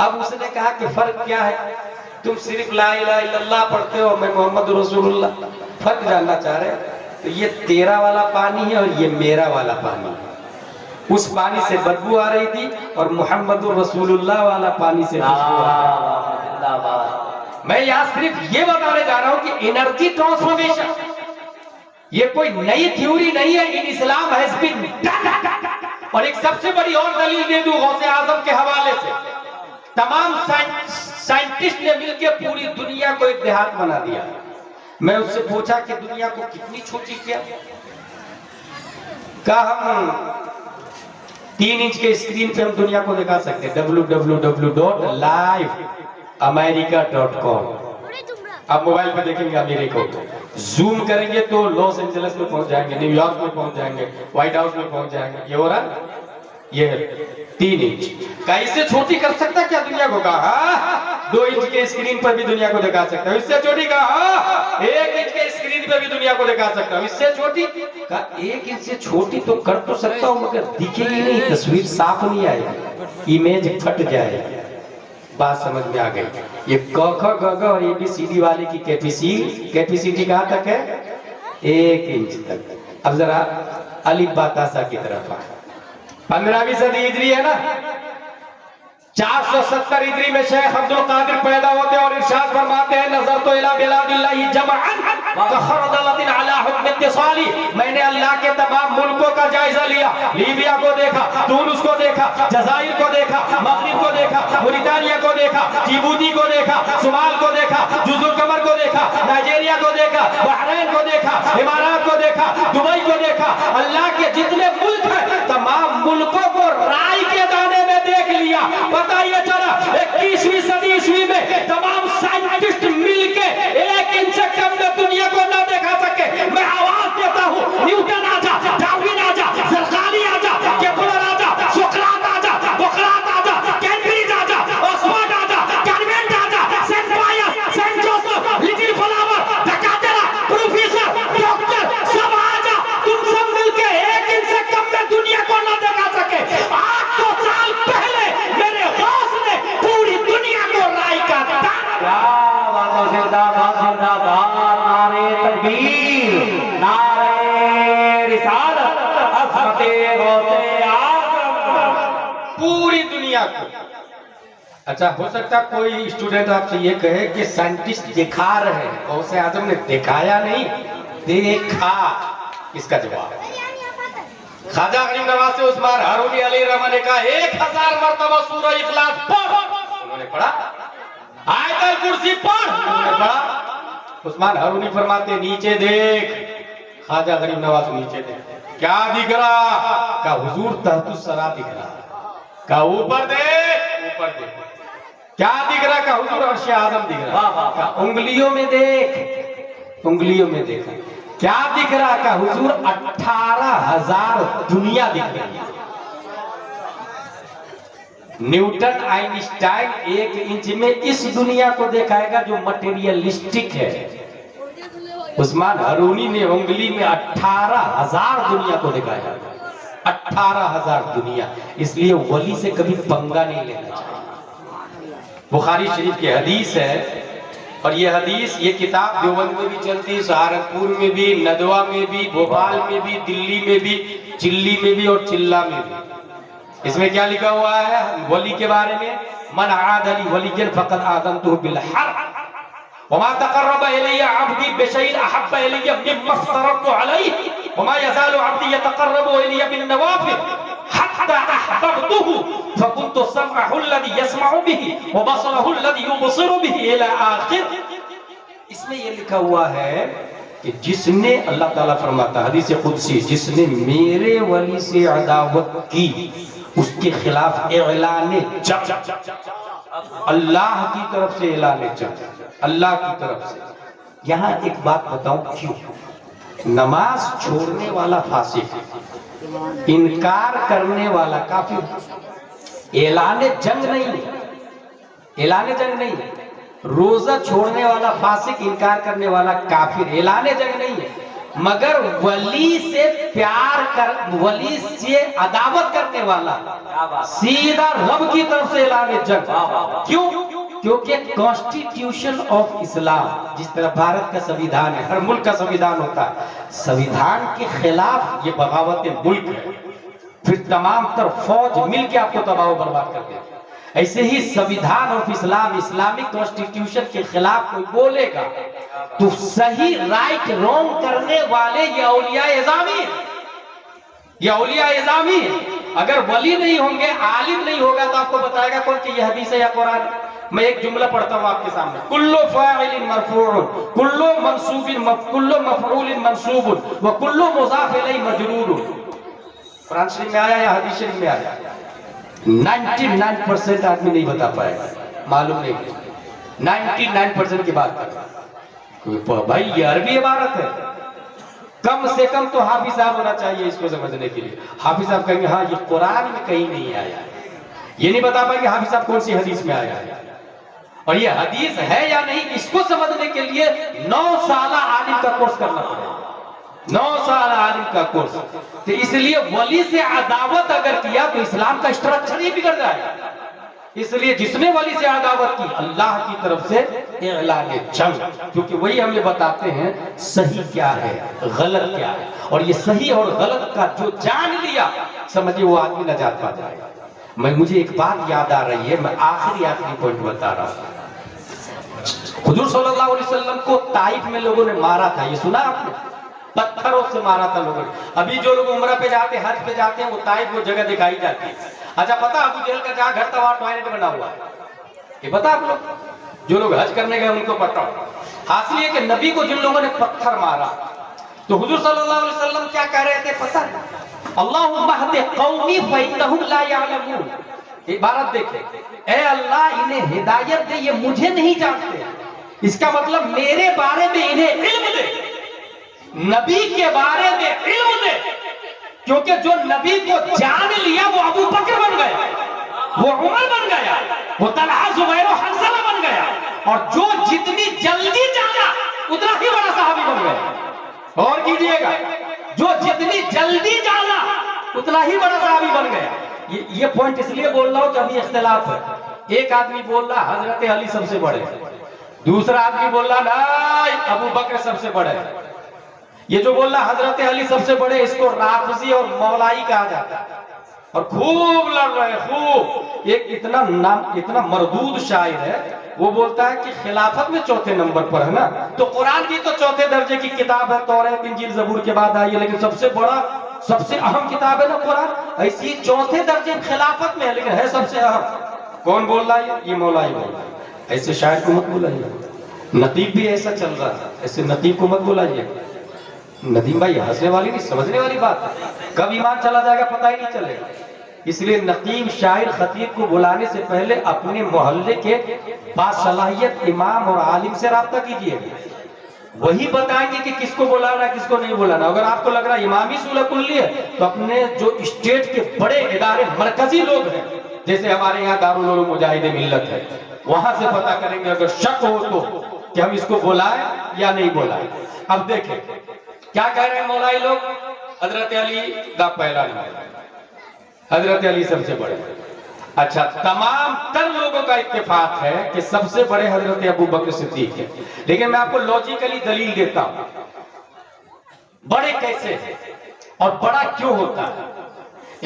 اب اس نے کہا کہ فرق کیا ہے؟ تم صرف لا الہ الا اللہ پڑھتے ہو میں محمد رسول اللہ. فرق جاننا چاہ رہے ہیں تو یہ تیرا والا پانی ہے اور یہ میرا والا پانی ہے. اس پانی سے بدبو آ رہی تھی اور محمد رسول اللہ والا پانی سے خوشبو آ رہی تھی. میں یہاں صرف یہ بتانے جا رہا ہوں کہ انرجی ٹرانسفارمیشن یہ کوئی نئی تھیوری نہیں ہے. ان اسلام has been done. اور ایک سب سے بڑی اور دلیل دے دوں غوث اعظم کے حوالے سے. تمام سائنٹسٹ نے مل کے پوری دنیا کو ایک دیہات بنا دیا. میں اس سے پوچھا کہ دنیا کو کتنی چھوٹی کیا؟ کہا ہم 3 انچ کے اسکرین پہ ہم دنیا کو دکھا سکتے ہیں. www.liveamerica.com. آپ موبائل پہ دیکھیں گے امریکہ کو. زوم کریں گے تو لاس اینجلس میں پہنچ جائیں گے, نیو یارک میں پہنچ جائیں گے, وائٹ ہاؤس میں پہنچ جائیں گے. یہ ہو رہا ہے, یہ 3 انچ. کیا اس سے چھوٹی کر سکتا کیا دنیا کو؟ کہا 2 انچ کے اسکرین پر بھی دنیا کو دکھا سکتا ہوں. اس سے چھوٹی؟ کہا 1 انچ کے اسکرین پر بھی دنیا کو دکھا سکتا ہوں. اس سے چھوٹی؟ کہا 1 انچ سے چھوٹی تو کر تو سکتا ہوں مگر دکھے گی نہیں, تصویر صاف نہیں آئے گی, امیج پھٹ جائے گی. بات سمجھ میں آ گئی. یہ ک خ گ گھ اور اے بی سی ڈی والے کی کیپیسٹی کہاں تک ہے؟ 1 انچ تک. اب ذرا الف با تا سا کی طرف آ. 15ویں صدی ہجری ہے نا, 470 ہجری میں شیخ عبد القادر پیدا ہوتے اور ارشاد فرماتے ہیں نظر تو الى بلاد اللہ جمعا کخردلۃ علی حکم اتصالی. میں نے اللہ کے تمام ملکوں کا جائزہ لیا. لیبیا کو دیکھا, تونس کو دیکھا, جزائر کو دیکھا, مغرب کو دیکھا, موریٹانیہ کو دیکھا, جیبوتی کو دیکھا, صومال کو دیکھا, جزر القمر کو دیکھا, نائجیریا کو دیکھا, بحرین کو دیکھا, امارات کو دیکھا, دبئی کو دیکھا. اللہ کے جتنے ملک ہیں تمام ملکوں کو رائی کے دانے میں دیکھ لیا. پتہ یہ چلا 21ویں صدی عیسوی میں تمام سائنٹسٹ مل کے 1 انچ سے کم میں دنیا کو نہ دکھا سکے. میں آواز دیتا ہوں, نیوٹن آجا, ڈارون آجا, زرقانی آجا, کیپلر آجا, سقراط آجا, بقراط آجا, کیمبرج آجا, آکسفورڈ آجا, کانوینٹ آجا, Saint Pius, Saint Joseph, little flower, ڈکاترا, پروفیسر, ڈاکٹر, سب آجا. تم سب مل کے 1 انچ سے کم میں دنیا کو نہ دکھا سکے. 800 سال پہلے میرے غوث نے پوری دنیا کو رائے کا دار. زندہ باد, زندہ باد, نعرہ تکبیر, نعرہ رسالت, عظمت غوث اعظم. پوری دنیا کو. اچھا ہو سکتا کوئی اسٹوڈنٹ آپ سے یہ کہے کہ سائنٹسٹ دکھا رہے ہیں, غوث اعظم نے دکھایا نہیں دیکھا. اس کا جواب خواجہ غریب نواز سے عثمان ہارونی علیہ الرحمہ نے کہا 1000 مرتبہ سورہ اخلاص پڑھ. انہوں نے پڑھا. آیت الکرسی پڑھ. انہوں نے پڑھا. عثمان ہارونی فرماتے نیچے دیکھ. خواجہ غریب نواز نیچے دیکھ. کیا دکھ رہا؟ کہا حضور تحت الثری دکھ رہا. کہا اوپر دیکھ. اوپر دیکھ. کیا دکھ رہا؟ کہا حضور عرش اعظم دکھ رہا. کہا انگلیوں میں دیکھ. انگلیوں میں دیکھ. کیا دکھ رہا؟ کہا حضور 18,000 دنیا دکھ رہی ہے. نیوٹن آئنسٹائن 1 انچ میں اس دنیا کو دکھائے گا جو مٹیریلسٹک ہے. عثمان ہارونی نے انگلی میں 18,000 دنیا کو دکھایا. 18,000 دنیا. اس لیے ولی سے کبھی پنگا نہیں لینا چاہیے. بخاری شریف کی حدیث ہے, اور یہ حدیث, یہ کتاب دیوبند میں بھی چلتی, سہارنپور میں بھی, ندوہ میں بھی, بھوپال میں بھی, دلی میں بھی, چلی میں بھی اور چلہ میں بھی. اس میں کیا لکھا ہوا ہے ولی کے بارے میں؟ من عاد لی ولیا فقد آذنتہ بالحرب وما تقرب الی عبدی بشیء احب الی مما افترضت علیہ وما یزال عبدی یتقرب الی بالنوافل حتى احببته فكنت سمعه الذي يسمع به وبصره الذي يبصر به الى آخر. اس میں یہ لکھا ہوا ہے کہ جس نے, اللہ تعالیٰ فرماتا حدیث قدسی, جس نے میرے ولی سے عداوت کی اس کے خلاف اعلان جنگ. اللہ کی طرف سے اعلان جنگ, اللہ کی طرف سے. یہاں ایک بات بتاؤں کیوں نماز چھوڑنے والا فاسق, انکار کرنے والا کافر, اعلان جنگ نہیں, اعلان جنگ نہیں. روزہ چھوڑنے والا فاسق, انکار کرنے والا کافر, اعلان جنگ نہیں ہے. مگر ولی سے پیار کر, ولی سے عداوت کرنے والا سیدھا رب کی طرف سے اعلان جنگ. کیوں؟ کیونکہ کانسٹیٹیوشن آف اسلام, جس طرح بھارت کا سویدھان ہے, ہر ملک کا سویدھان ہوتا ہے, سویدھان کے خلاف یہ بغاوت ملک ہے. پھر تمام تر فوج مل کے آپ کو تباہ و برباد کر دے. ایسے ہی سویدھان آف اسلام, اسلامک کانسٹیٹیوشن کے خلاف کوئی بولے گا تو صحیح رائٹ رونگ کرنے والے یہ اولیاء اعظامی ہیں، یہ اولیاء اعظامی ہیں۔ اگر ولی نہیں ہوں گے، عالم نہیں ہوگا تو آپ کو بتائے گا کون کہ یہ حدیث ہے یا قرآن ہے؟ میں ایک جملہ پڑھتا ہوں آپ کے سامنے، کل فاعل مرفوع، کل منصوب، کل مفعول منصوب، وکل مضاف الیہ مجرور۔ قرآن شریف میں آیا یا حدیث شریف میں آیا؟ 99% آدمی نہیں بتا پائے گا، معلوم نہیں، 99% کی بات کر رہا ہوں۔ بھائی یہ عربی عبارت ہے، کم سے کم تو حافظ صاحب ہونا چاہیے اس کو سمجھنے کے لیے۔ حافظ صاحب کہیں گے ہاں یہ قرآن میں کہیں نہیں آیا، یہ نہیں بتا پائے کہ حافظ صاحب کون سی حدیث میں آیا ہے، اور یہ حدیث ہے یا نہیں اس کو سمجھنے کے لیے 9 سالہ عالم کا کورس کرنا پڑے گا، 9 سال عالم کا کورس۔ تو اس لیے ولی سے عداوت اگر کیا تو اسلام کا اسٹرکچر ہی بگڑ جائے گا۔ اس لیے جس نے ولی سے عداوت کی، اللہ کی طرف سے اعلان جنگ، کیونکہ وہی ہمیں بتاتے ہیں صحیح کیا ہے غلط کیا ہے، اور یہ صحیح اور غلط کا جو جان لیا سمجھے وہ آدمی نجات پا جائے گا۔ مجھے ایک بات یاد آ رہی ہے، میں آخری پوائنٹ بتا رہا ہوں۔ حضور صلی اللہ علیہ وسلم کو طائف میں لوگوں نے مارا تھا، یہ سنا آپ نے؟ پتھروں سے مارا تھا لوگوں نے۔ ابھی جو لوگ عمرہ پہ جاتے ہیں، حج پہ جاتے ہیں، وہ طائف وہ جگہ دکھائی جاتی ہے۔ اچھا پتا ابو جہل کا جہاں گھر تھا وہاں ٹوائلٹ بنا ہوا ہے، یہ پتا آپ لوگ؟ جو لوگ حج کرنے گئے ان کو پتا ہو۔ حاصل یہ کہ نبی کو جن لوگوں نے پتھر مارا تو حضور صلی اللہ علیہ وسلم کیا کہہ رہے تھے پتہ ہے؟ اللہم اہد قومی فإنہم لا یعلمون۔ عبارت دیکھیں، اے اللہ انہیں ہدایت دے، یہ مجھے نہیں جانتے۔ اس کا مطلب میرے بارے میں انہیں علم دے، نبی کے بارے میں علم دے، کیونکہ جو نبی کو جان لیا وہ ابو بکر بن گیا، وہ عمر بن گیا، وہ طلحہ زبیر و حنظلہ بن گیا، اور جو جتنی جلدی جانا اتنا ہی بڑا صحابی بن گیا۔ اور کیجئے گا، جو جتنی جلدی جانا اتنا ہی بڑا صحابی بن گیا۔ یہ پوائنٹ اس لیے بول رہا ہوں کہ ابھی اختلاف ہے۔ ایک آدمی بول رہا حضرت علی سب سے بڑے، دوسرا آدمی بول رہا نہیں ابو بکر سب سے بڑے۔ یہ جو بول رہا حضرت علی سب سے بڑے، اس کو رافضی اور مولائی کہا جاتا ہے، اور خوب لڑ رہے ہیں خوب۔ ایک اتنا مردود شاعر ہے، وہ بولتا ہے کہ خلافت میں چوتھے نمبر پر ہے نا، تو قرآن بھی تو چوتھے درجے کی کتاب ہے، توریت انجیل زبور کے بعد آئی ہے، لیکن سب سے بڑا سب سے اہم کتاب ہے نا قرآن، ایسی چوتھے درجے خلافت میں ہے لیکن ہے سب سے اہم۔ کون بول رہا ہے؟ یہ مولائی بول رہا ہے۔ ایسے شاعر کو مت بلائیے۔ نقیب بھی ایسا چل رہا ہے، ایسے نقیب کو مت بلائیے۔ ندیم بھائی ہنسنے والی نہیں، سمجھنے والی بات ہے، کب ایمان چلا جائے گا پتہ ہی نہیں چلے گا۔ اس لیے نقیب شاعر خطیب کو بلانے سے پہلے اپنے محلے کے باصلاحیت امام اور عالم سے رابطہ کیجیے، وہی بتائیں گے کہ کس کو بلانا ہے کس کو نہیں بلانا۔ اگر آپ کو لگ رہا ہے امامی صلح کلی ہے تو اپنے جو اسٹیٹ کے بڑے ادارے مرکزی لوگ ہیں، جیسے ہمارے یہاں دارالعلوم مجاہد ملت ہے، وہاں سے پتہ کریں گے، اگر شک ہو تو کہ ہم اس کو بلائیں یا نہیں بلائیں۔ اب دیکھیں کیا کہہ رہے ہیں مولائی لوگ؟ حضرت علی دا پہلا نمبر، حضرت علی سب سے بڑے۔ اچھا تمام تر لوگوں کا اتفاق ہے کہ سب سے بڑے حضرت ابو بکر صدیق ہے، لیکن میں آپ کو لاجیکلی دلیل دیتا ہوں بڑے کیسے ہیں اور بڑا کیوں ہوتا ہے۔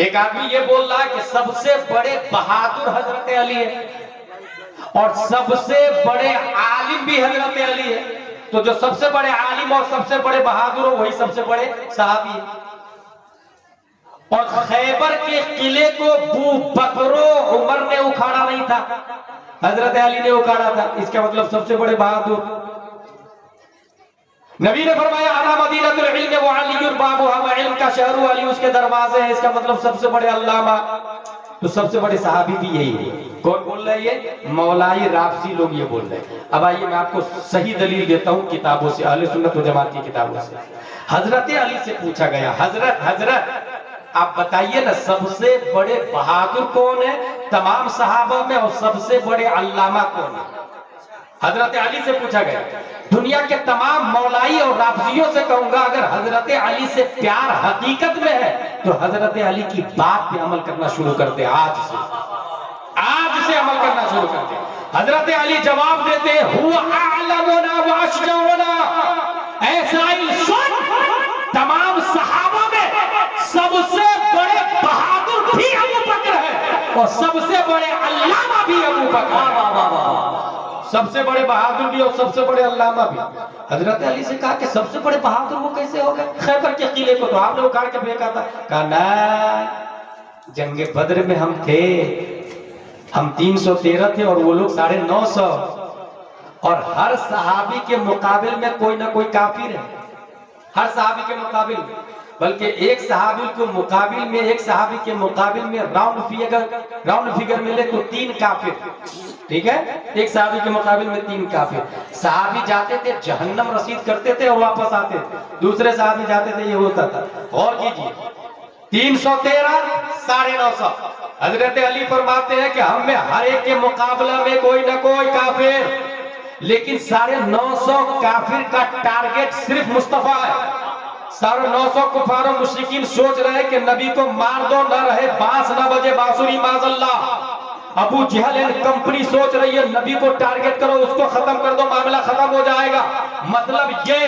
ایک آدمی یہ بول رہا ہے کہ سب سے بڑے بہادر حضرت علی ہے اور سب سے بڑے عالم بھی حضرت علی ہے، تو جو سب سے بڑے عالم اور سب سے بڑے بہادر ہو وہی سب سے بڑے صحابی ہیں۔ اور خیبر کے قلعے کو ابو بکر و عمر نے اکھاڑا نہیں تھا، حضرت علی نے اکھاڑا تھا، اس کا مطلب سب سے بڑے بہادر۔ نبی نے فرمایا انا مدینۃ العلم وعلی بابھا، میں علم کا شہر ہوں، علی اس کے دروازے ہیں، اس کا مطلب سب سے بڑے علامہ۔ تو سب سے بڑے صحابی بھی یہی ہے۔ کون بول رہے ہیں؟ یہ مولائی رافضی لوگ یہ بول رہے ہیں۔ اب آئیے میں آپ کو صحیح دلیل دیتا ہوں کتابوں سے، اہل سنت و جماعت کی کتابوں سے۔ حضرت علی سے پوچھا گیا حضرت آپ بتائیے نا سب سے بڑے بہادر کون ہے تمام صحابہ میں، اور سب سے بڑے علامہ کون ہے؟ حضرت علی سے پوچھا گیا۔ دنیا کے تمام مولائی اور رافضیوں سے کہوں گا اگر حضرت علی سے پیار حقیقت میں ہے تو حضرت علی کی بات پہ عمل کرنا شروع کرتے، آج سے عمل کرنا شروع کرتے۔ حضرت علی جواب دیتے ہوا اعلمنا واشجعنا، اے اسرائیل سن، تمام صحابہ میں سب سے بڑے بہادر بھی ابو بکر ہے اور سب سے بڑے علامہ بھی ابو بکر ہے۔ سب سے بڑے بہادر بھی اور سب سے بڑے علامہ بھی. حضرت علی سے کہا کہ سب سے بڑے بہادر وہ کیسے ہو گئے؟ خیبر کے قلعے کو تو آپ نے اکھاڑ کے پھینکا تھا. کہا نا جنگ بدر میں ہم تھے، ہم 313 تھے اور وہ لوگ 950. اور ہر صحابی کے مقابل میں کوئی نہ کوئی کافر ہے، ہر صحابی کے مقابل میں. بلکہ ایک صحابی کے مقابل میں راؤنڈ فگر ملے تو 3 کافر. ٹھیک ہے، ایک صحابی کے مقابل میں 3 کافر. صحابی جاتے تھے جہنم رسید کرتے تھے اور واپس آتے تھے، دوسرے صحابی جاتے تھے یہ ہوتا تھا. غور کیجیے، 313 950. حضرت علی فرماتے ہیں کہ ہم میں ہر ایک کے مقابلہ میں کوئی نہ کوئی کافر، لیکن 950 کافر کا ٹارگٹ صرف مصطفیٰ ہے. 950 کفار و مشرکین سوچ رہے کہ نبی کو مار دو، نہ رہے بانس نہ بجے بانسری معاذ اللہ. ابو جہل اینڈ کمپنی سوچ رہی ہے نبی کو ٹارگٹ کرو، اس کو ختم کر دو، معاملہ ختم ہو جائے گا. مطلب یہ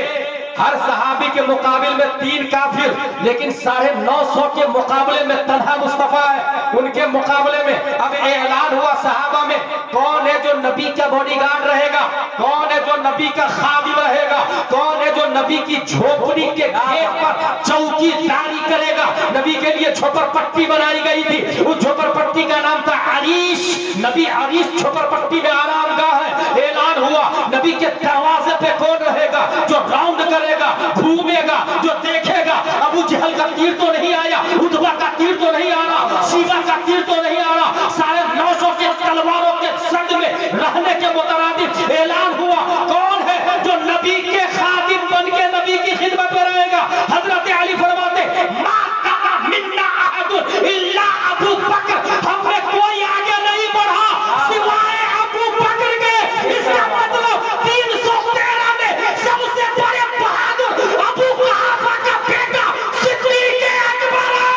ہر صحابی کے مقابل میں 3 کافر، لیکن 950 کے مقابلے میں تنہا مصطفیٰ ہے. ان کے مقابلے میں اب اعلان ہوا صحابہ میں کون ہے جو نبی کا باڈی گارڈ رہے گا، کون ہے جو نبی کا خادم رہے گا، کون ہے جو نبی کی جھوپڑی کے گیٹ پر چوکی داری کرے گا. نبی کے لیے جھوپڑ پٹی بنائی گئی تھی، اس جھوپڑ پٹی کا نام تھا عریش. نبی عریش جھوپڑ پٹی میں آرام گاہ ہے. اعلان ہوا نبی کے دروازے پہ کون رہے گا جو راؤنڈ کرے گا، گھومے گا، جو دیکھے گا. ابو جہل کا تیر تو نہیں آیا، اتبا کا تیر تو نہیں آ رہا، شیبہ کا تیر تو نہیں آ رہا. 950 کے تلواروں کے زد میں رہنے کے مترادف اعلان ہوا کون ہے جو نبی کے خادم بن کے نبی کی خدمت میں رہے گا. حضرت علی فرماتے ما کانا منا احد الا ابو بکر، ہم میں کوئی آگے نہیں بڑھا سوائے ابو بکر کے. اس کا مطلب 313 میں سب سے بڑے بہادر ابو قحافہ کا بیٹا صدیق اکبر ہے.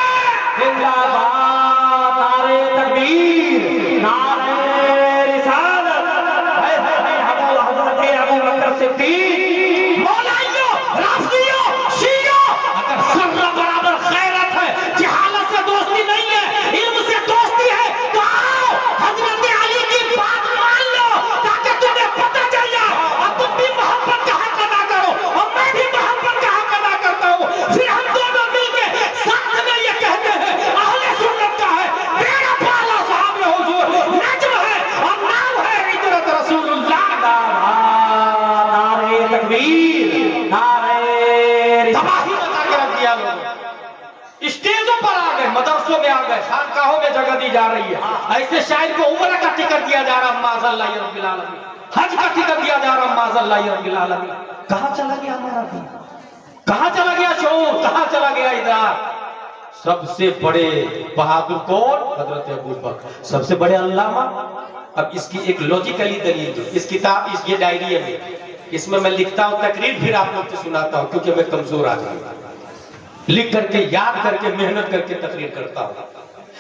زندہ باد نعرہ تکبیر، نعرہ رسالت. حضرت ابو بکر صدیق. مولائیوں، رافضیوں، شیعوں، اگر ذرہ برابر غیرت ہے، جہالت سے دوستی نہیں ہے، علم سے دوستی ہے، تو آؤ حضرت علی کی بات مان لو تاکہ تمہیں پتہ چل جائے. اب تم بھی محبت کا حق ادا کرو اور میں بھی محبت کا حق ادا کرتا ہوں. پھر ہم دونوں مل کے ساتھ میں یہ کہتے ہیں اہل سنت کا ہے میرا پالا صاحب حضور نجم ہے اور نام ہے عطرت رسول اللہ. نعرہ تکبیر، نعرہ تباہی مچا کے رکھ دیا لوگوں. اسٹیجوں پر آ گئے، مدرسوں میں آ گئے، خانقاہوں میں جگہ دی جا رہی ہے. ایسے شاعر کو عمرہ کا ٹکٹ دیا جا رہا معاذ اللہ رب العالمین، حج کا ٹکٹ دیا جا رہا معاذ اللہ رب العالمین. کہاں چلا گیا ہمارا دین؟ کہاں چلا گیا شعور؟ کہاں چلا گیا ادراک؟ سب سے بڑے بہادر کون؟ حضرت ابو بکر. سب سے بڑے علامہ. اب اس کی ایک لوجیکلی دلیل دو. اس کتاب یہ ڈائری ہے میری، اس میں لکھتا ہوں تقریر، پھر آپ لوگ سے سناتا ہوں کیونکہ میں کمزور آدمی ہوں. لکھ کر کے، یاد کر کے، محنت کر کے تقریر کرتا ہوں.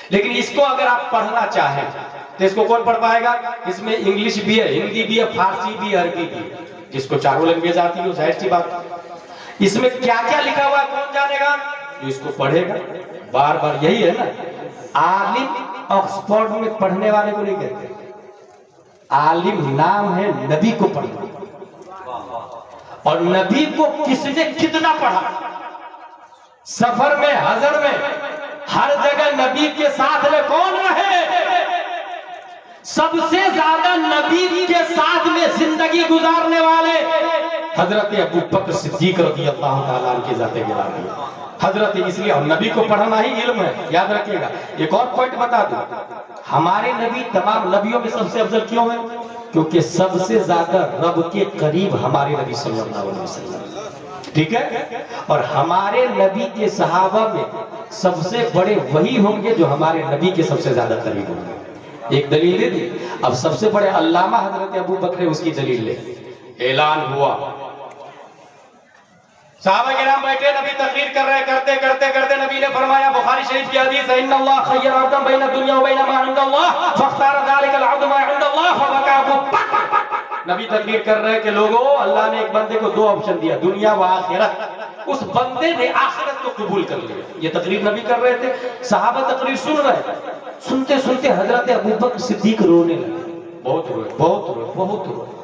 لیکن اس کو اگر آپ پڑھنا چاہیں تو اس کو کون پڑھ پائے گا؟ اس میں انگلش بھی ہے، ہندی بھی ہے، فارسی بھی ہے، عربی بھی ہے. جس کو چاروں لینگویج آتی ہے وہ ظاہر سی بات. اس میں کیا کیا لکھا ہوا ہے کون جانے گا؟ جو اس کو پڑھے گا. بار بار یہی ہے نا، عالم آکسفورڈ میں پڑھنے والے کو نہیں کہتے. عالم نام ہے نبی کو پڑھنا، اور نبی کو کس نے کتنا پڑھا. سفر میں، حضر میں، ہر جگہ نبی کے ساتھ میں کون رہے؟ سب سے زیادہ نبی کے ساتھ میں زندگی گزارنے والے حضرت ابو بکر صدیق رضی اللہ تعالیٰ عنہ کی ذات گرامی. حضرت اس لیے نبی کو پڑھنا ہی علم ہے، یاد رکھیے گا. ایک اور پوائنٹ بتا دوں، ہمارے نبی تمام نبیوں میں سب سے افضل کیوں ہیں؟ کیونکہ سب سے زیادہ رب کے قریب ہمارے نبی صلی اللہ علیہ وسلم. ٹھیک ہے؟ اور ہمارے نبی کے صحابہ میں سب سے بڑے وہی ہوں گے جو ہمارے نبی کے سب سے زیادہ قریب ہوں گے. ایک دلیل دے دی. اب سب سے بڑے علامہ حضرت ابو بکر، اس کی دلیل لے. اعلان ہوا، صحابہ کرام بیٹھے، نبی تقریر کر رہے، کرتے نبی نے فرمایا، بخاری شریف کی حدیث ہے، ان اللہ خیر عبدا بین الدنیا و بین ما عند اللہ فاختار ذلك العبد ما عند اللہ فبكى ابو بکر. نبی تقریر کر رہے کہ لوگوں، اللہ نے ایک بندے کو 2 آپشن دیا، دنیا و آخرت. اس بندے نے آخرت کو قبول کر لیا. یہ تقریر نبی کر رہے تھے، صحابہ تقریر سن رہے. سنتے سنتے حضرت ابو بکر صدیق رونے لگے. بہت روئے، بہت روئے، بہت روئے۔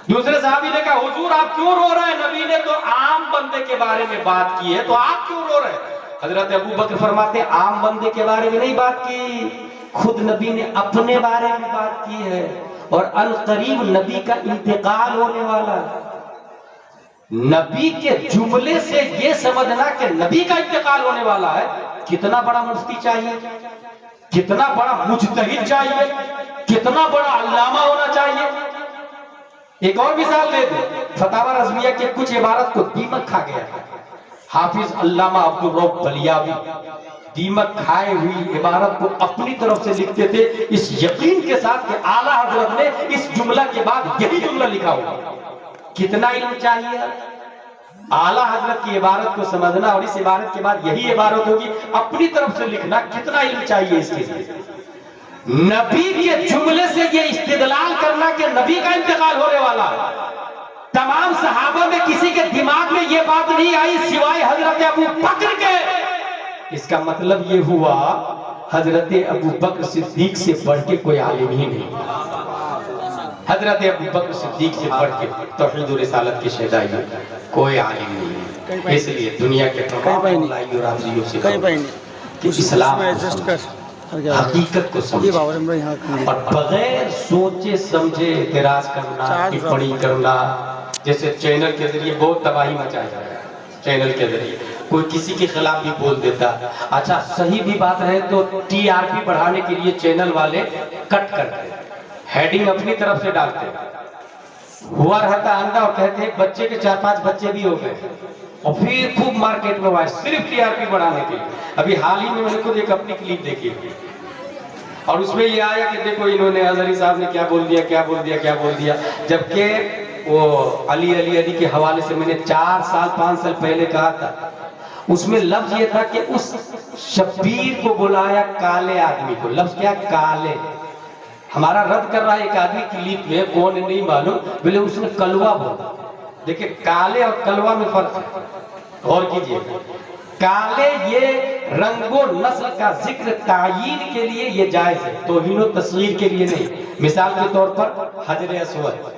دوسرے صحابی نے کہا حضور آپ کیوں رو رہے ہیں؟ نبی نے تو عام بندے کے بارے میں بات کی ہے، تو آپ کیوں رو رہے ہیں؟ حضرت ابو بکر فرماتے ہیں عام بندے کے بارے میں نہیں بات کی، خود نبی نے اپنے بارے میں بات کی ہے، اور عنقریب نبی کا انتقال ہونے والا ہے۔ نبی کے جملے سے یہ سمجھنا کہ نبی کا انتقال ہونے والا ہے، کتنا بڑا مفتی چاہیے، کتنا بڑا مجتہد چاہیے، کتنا بڑا علامہ ہونا چاہیے۔ ایک اور مثال دے دیں، فتاوی رضویہ کے کچھ عبارت کو دیمک کھا گیا ہے۔ حافظ علامہ عبدالرؤف بلیاوی دیمک کھائے ہوئی عبارت کو اپنی طرف سے لکھتے تھے، اس یقین کے ساتھ کہ اعلیٰ حضرت نے اس جملہ کے بعد یہی جملہ لکھا ہوا۔ کتنا علم چاہیے اعلیٰ حضرت کی عبارت کو سمجھنا اور اس عبارت کے بعد یہی عبارت ہوگی اپنی طرف سے لکھنا، کتنا علم چاہیے اس کے لیے؟ نبی کے جملے سے یہ استدلال کرنا کہ نبی کا انتقال ہونے والا ہے، تمام صحابہ میں کسی کے دماغ میں یہ بات نہیں آئی سوائے حضرت ابو بکر کے۔ اس کا مطلب یہ ہوا حضرت ابو بکر صدیق سے بڑھ کے کوئی عالم ہی نہیں، حضرت ابو بکر صدیق سے بڑھ کے توحید و رسالت کی شہدائی کوئی عالم نہیں۔ اس لیے دنیا کے تمام علماء اور حافظوں سے کہ اسلام حقیقت کو سمجھے اور بغیر سوچے سمجھے اعتراض کرنا، ٹپڑی کرنا، جیسے چینل کے ذریعے بہت تباہی مچائی جا رہا ہے۔ چینل کے ذریعے کوئی کسی کے خلاف بھی بول دیتا، اچھا صحیح بھی بات ہے تو ٹی آر پی بڑھانے کے لیے چینل والے کٹ کرتے، ہیڈنگ اپنی طرف سے ڈالتے، ہوا رہتا اندھا اور کہتے ہیں بچے کے 4-5 بچے بھی ہو گئے، اور پھر خوب مارکیٹ میں وائس صرف ٹی آر پی بڑھانے کے لیے۔ ابھی حال ہی میں نے خود ایک اپنی کلپ دیکھی اور اس میں یہ آیا کہ دیکھو انہوں نے ازہری صاحب نے کیا بول دیا، کیا بول دیا، کیا بول دیا، جبکہ وہ علی کے حوالے سے میں نے 4 سال 5 سال پہلے کہا تھا، اس میں لفظ یہ تھا کہ اس شبیر کو بلایا کالے آدمی کو، لفظ کیا کالے، ہمارا رد کر رہا ہے ایک آدمی کلپ میں، کون نہیں معلوم، بلے اس نے کلوا بولا۔ دیکھیں کالے اور کلوا میں فرق ہے، غور کیجئے۔ کالے یہ رنگ و نسل کا ذکر تعیین کے لیے یہ جائز ہے، توہین و تصغیر کے لیے نہیں۔ مثال کے طور پر حجر اسود،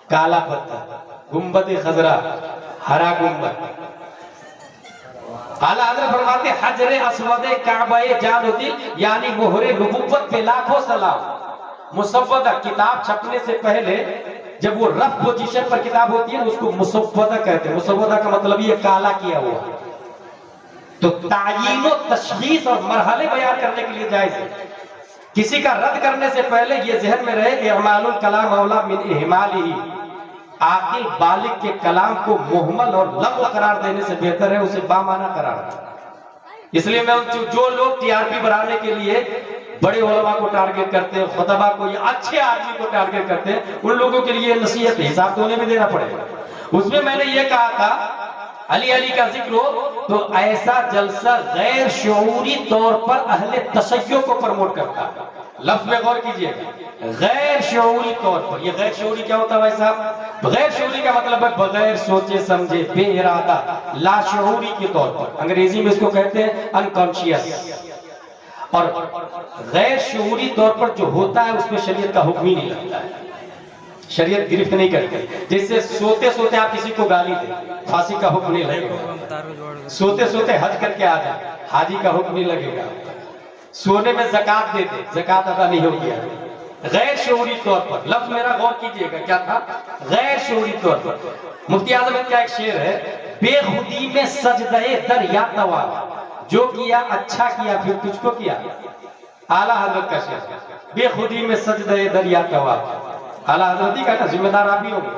کالا پتھر، گنبد خضرا، ہرا گنبد۔ اعلیٰ حضرت فرماتے حجر اسود کعبہ جان و دل، یعنی مہر نبوت پہ لاکھوں سلام۔ مسودہ کتاب چھپنے سے پہلے جب وہ رف پوزیشن پر کتاب ہوتی ہے اس کو مسودہ کہتے ہیں، مسودہ کا مطلب یہ کالا کیا ہوا۔ تو تعیین و تشخیص اور مرحلے بیان کرنے کے لیے جائز ہے۔ کسی کا رد کرنے سے پہلے یہ ذہن میں رہے کہ اعمال الکلام اولا من اہمالہ، عاقل بالغ کے کلام کو مہمل اور لغو قرار دینے سے بہتر ہے اسے بامعنی قرار دیں۔ اس لیے میں جو لوگ ٹی آر پی بڑھانے کے لیے بڑے علماء کو ٹارگٹ کرتے ہیں، خطبہ کو یا اچھے آدمی کو ٹارگٹ کرتے ہیں، ان لوگوں کے لیے نصیحت ہے، حساب تو انہیں بھی دینا پڑے گا۔ اس میں میں نے یہ کہا تھا علی کا ذکر ہو تو ایسا جلسہ غیر شعوری طور پر اہل تشیع کو پروموٹ کرتا ہے۔ لفظ میں غور کیجئے گا، غیر شعوری طور پر۔ یہ غیر شعوری کیا ہوتا ہے بھائی صاحب؟ غیر شعوری کا مطلب ہے بغیر سوچے سمجھے، بے ارادہ، لا شعوری کے طور پر۔ انگریزی میں اس کو کہتے ہیں انکانشیس۔ اور غیر شعوری طور پر جو ہوتا ہے اس میں شریعت کا حکم ہی نہیں لگتا ہے، شریعت گرفت نہیں کرتی۔ جیسے سوتے سوتے آپ کسی کو گالی دیں، پھانسی کا حکم نہیں لگے گا۔ سوتے سوتے حج کر کے آ جائیں، حاجی کا حکم نہیں لگے گا۔ سونے میں زکات دے دیں، زکات ادا نہیں ہوگی۔ غیر شعوری طور پر، لفظ میرا غور کیجئے گا کیا تھا؟ غیر شعوری طور پر۔ مفتی اعظم کا ایک شعر ہے، بے خودی میں سجدہ در یا طواف، جو کیا اچھا کیا پھر تجھ کو کیا۔ اعلیٰ حضرت کا شعر، بے خودی میں سجدہ در یا طواف۔ اعلیٰ حضرت ہی کہتا ذمہ دار آپ ہی ہوں گے۔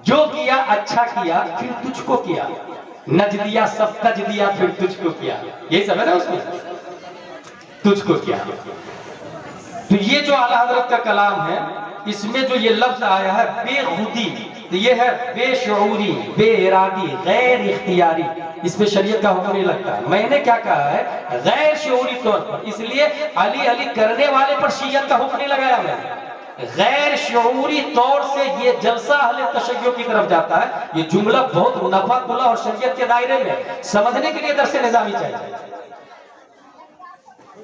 جو کیا اچھا کیا پھر تجھ کو کیا، نج دیا سب تج دیا پھر تجھ کو کیا۔ یہی سب ہے نا اس میں، تجھ کو کیا۔ تو یہ جو اعلیٰ حضرت کا کلام ہے اس میں جو یہ لفظ آیا ہے بے خودی، تو یہ ہے بے شعوری، بے ارادی، غیر اختیاری، اس پہ شریعت کا حکم نہیں لگتا ہے۔ میں نے کیا کہا ہے؟ غیر شعوری طور پر، اس لیے علی کرنے والے پر شیعت کا حکم نہیں لگایا میں نے۔ غیر شعوری طور سے یہ جلسہ اہل تشیع کی طرف جاتا ہے۔ یہ جملہ بہت نفع کلا اور شریعت کے دائرے میں سمجھنے کے لیے درس نظامی چاہیے۔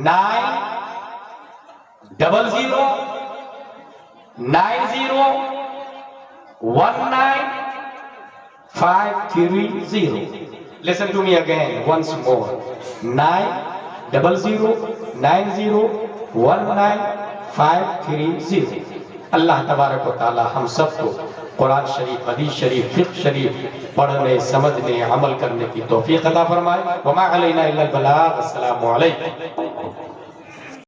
9009019 530. Listen to me again once more. 9009019530. اللہ تبارک و تعالی ہم سب کو قرآن شریف، حدیث شریف، فقہ شریف پڑھنے، سمجھنے، عمل کرنے کی توفیق عطا فرمائے۔ وما علینا الا البلاغ۔ السلام علیکم۔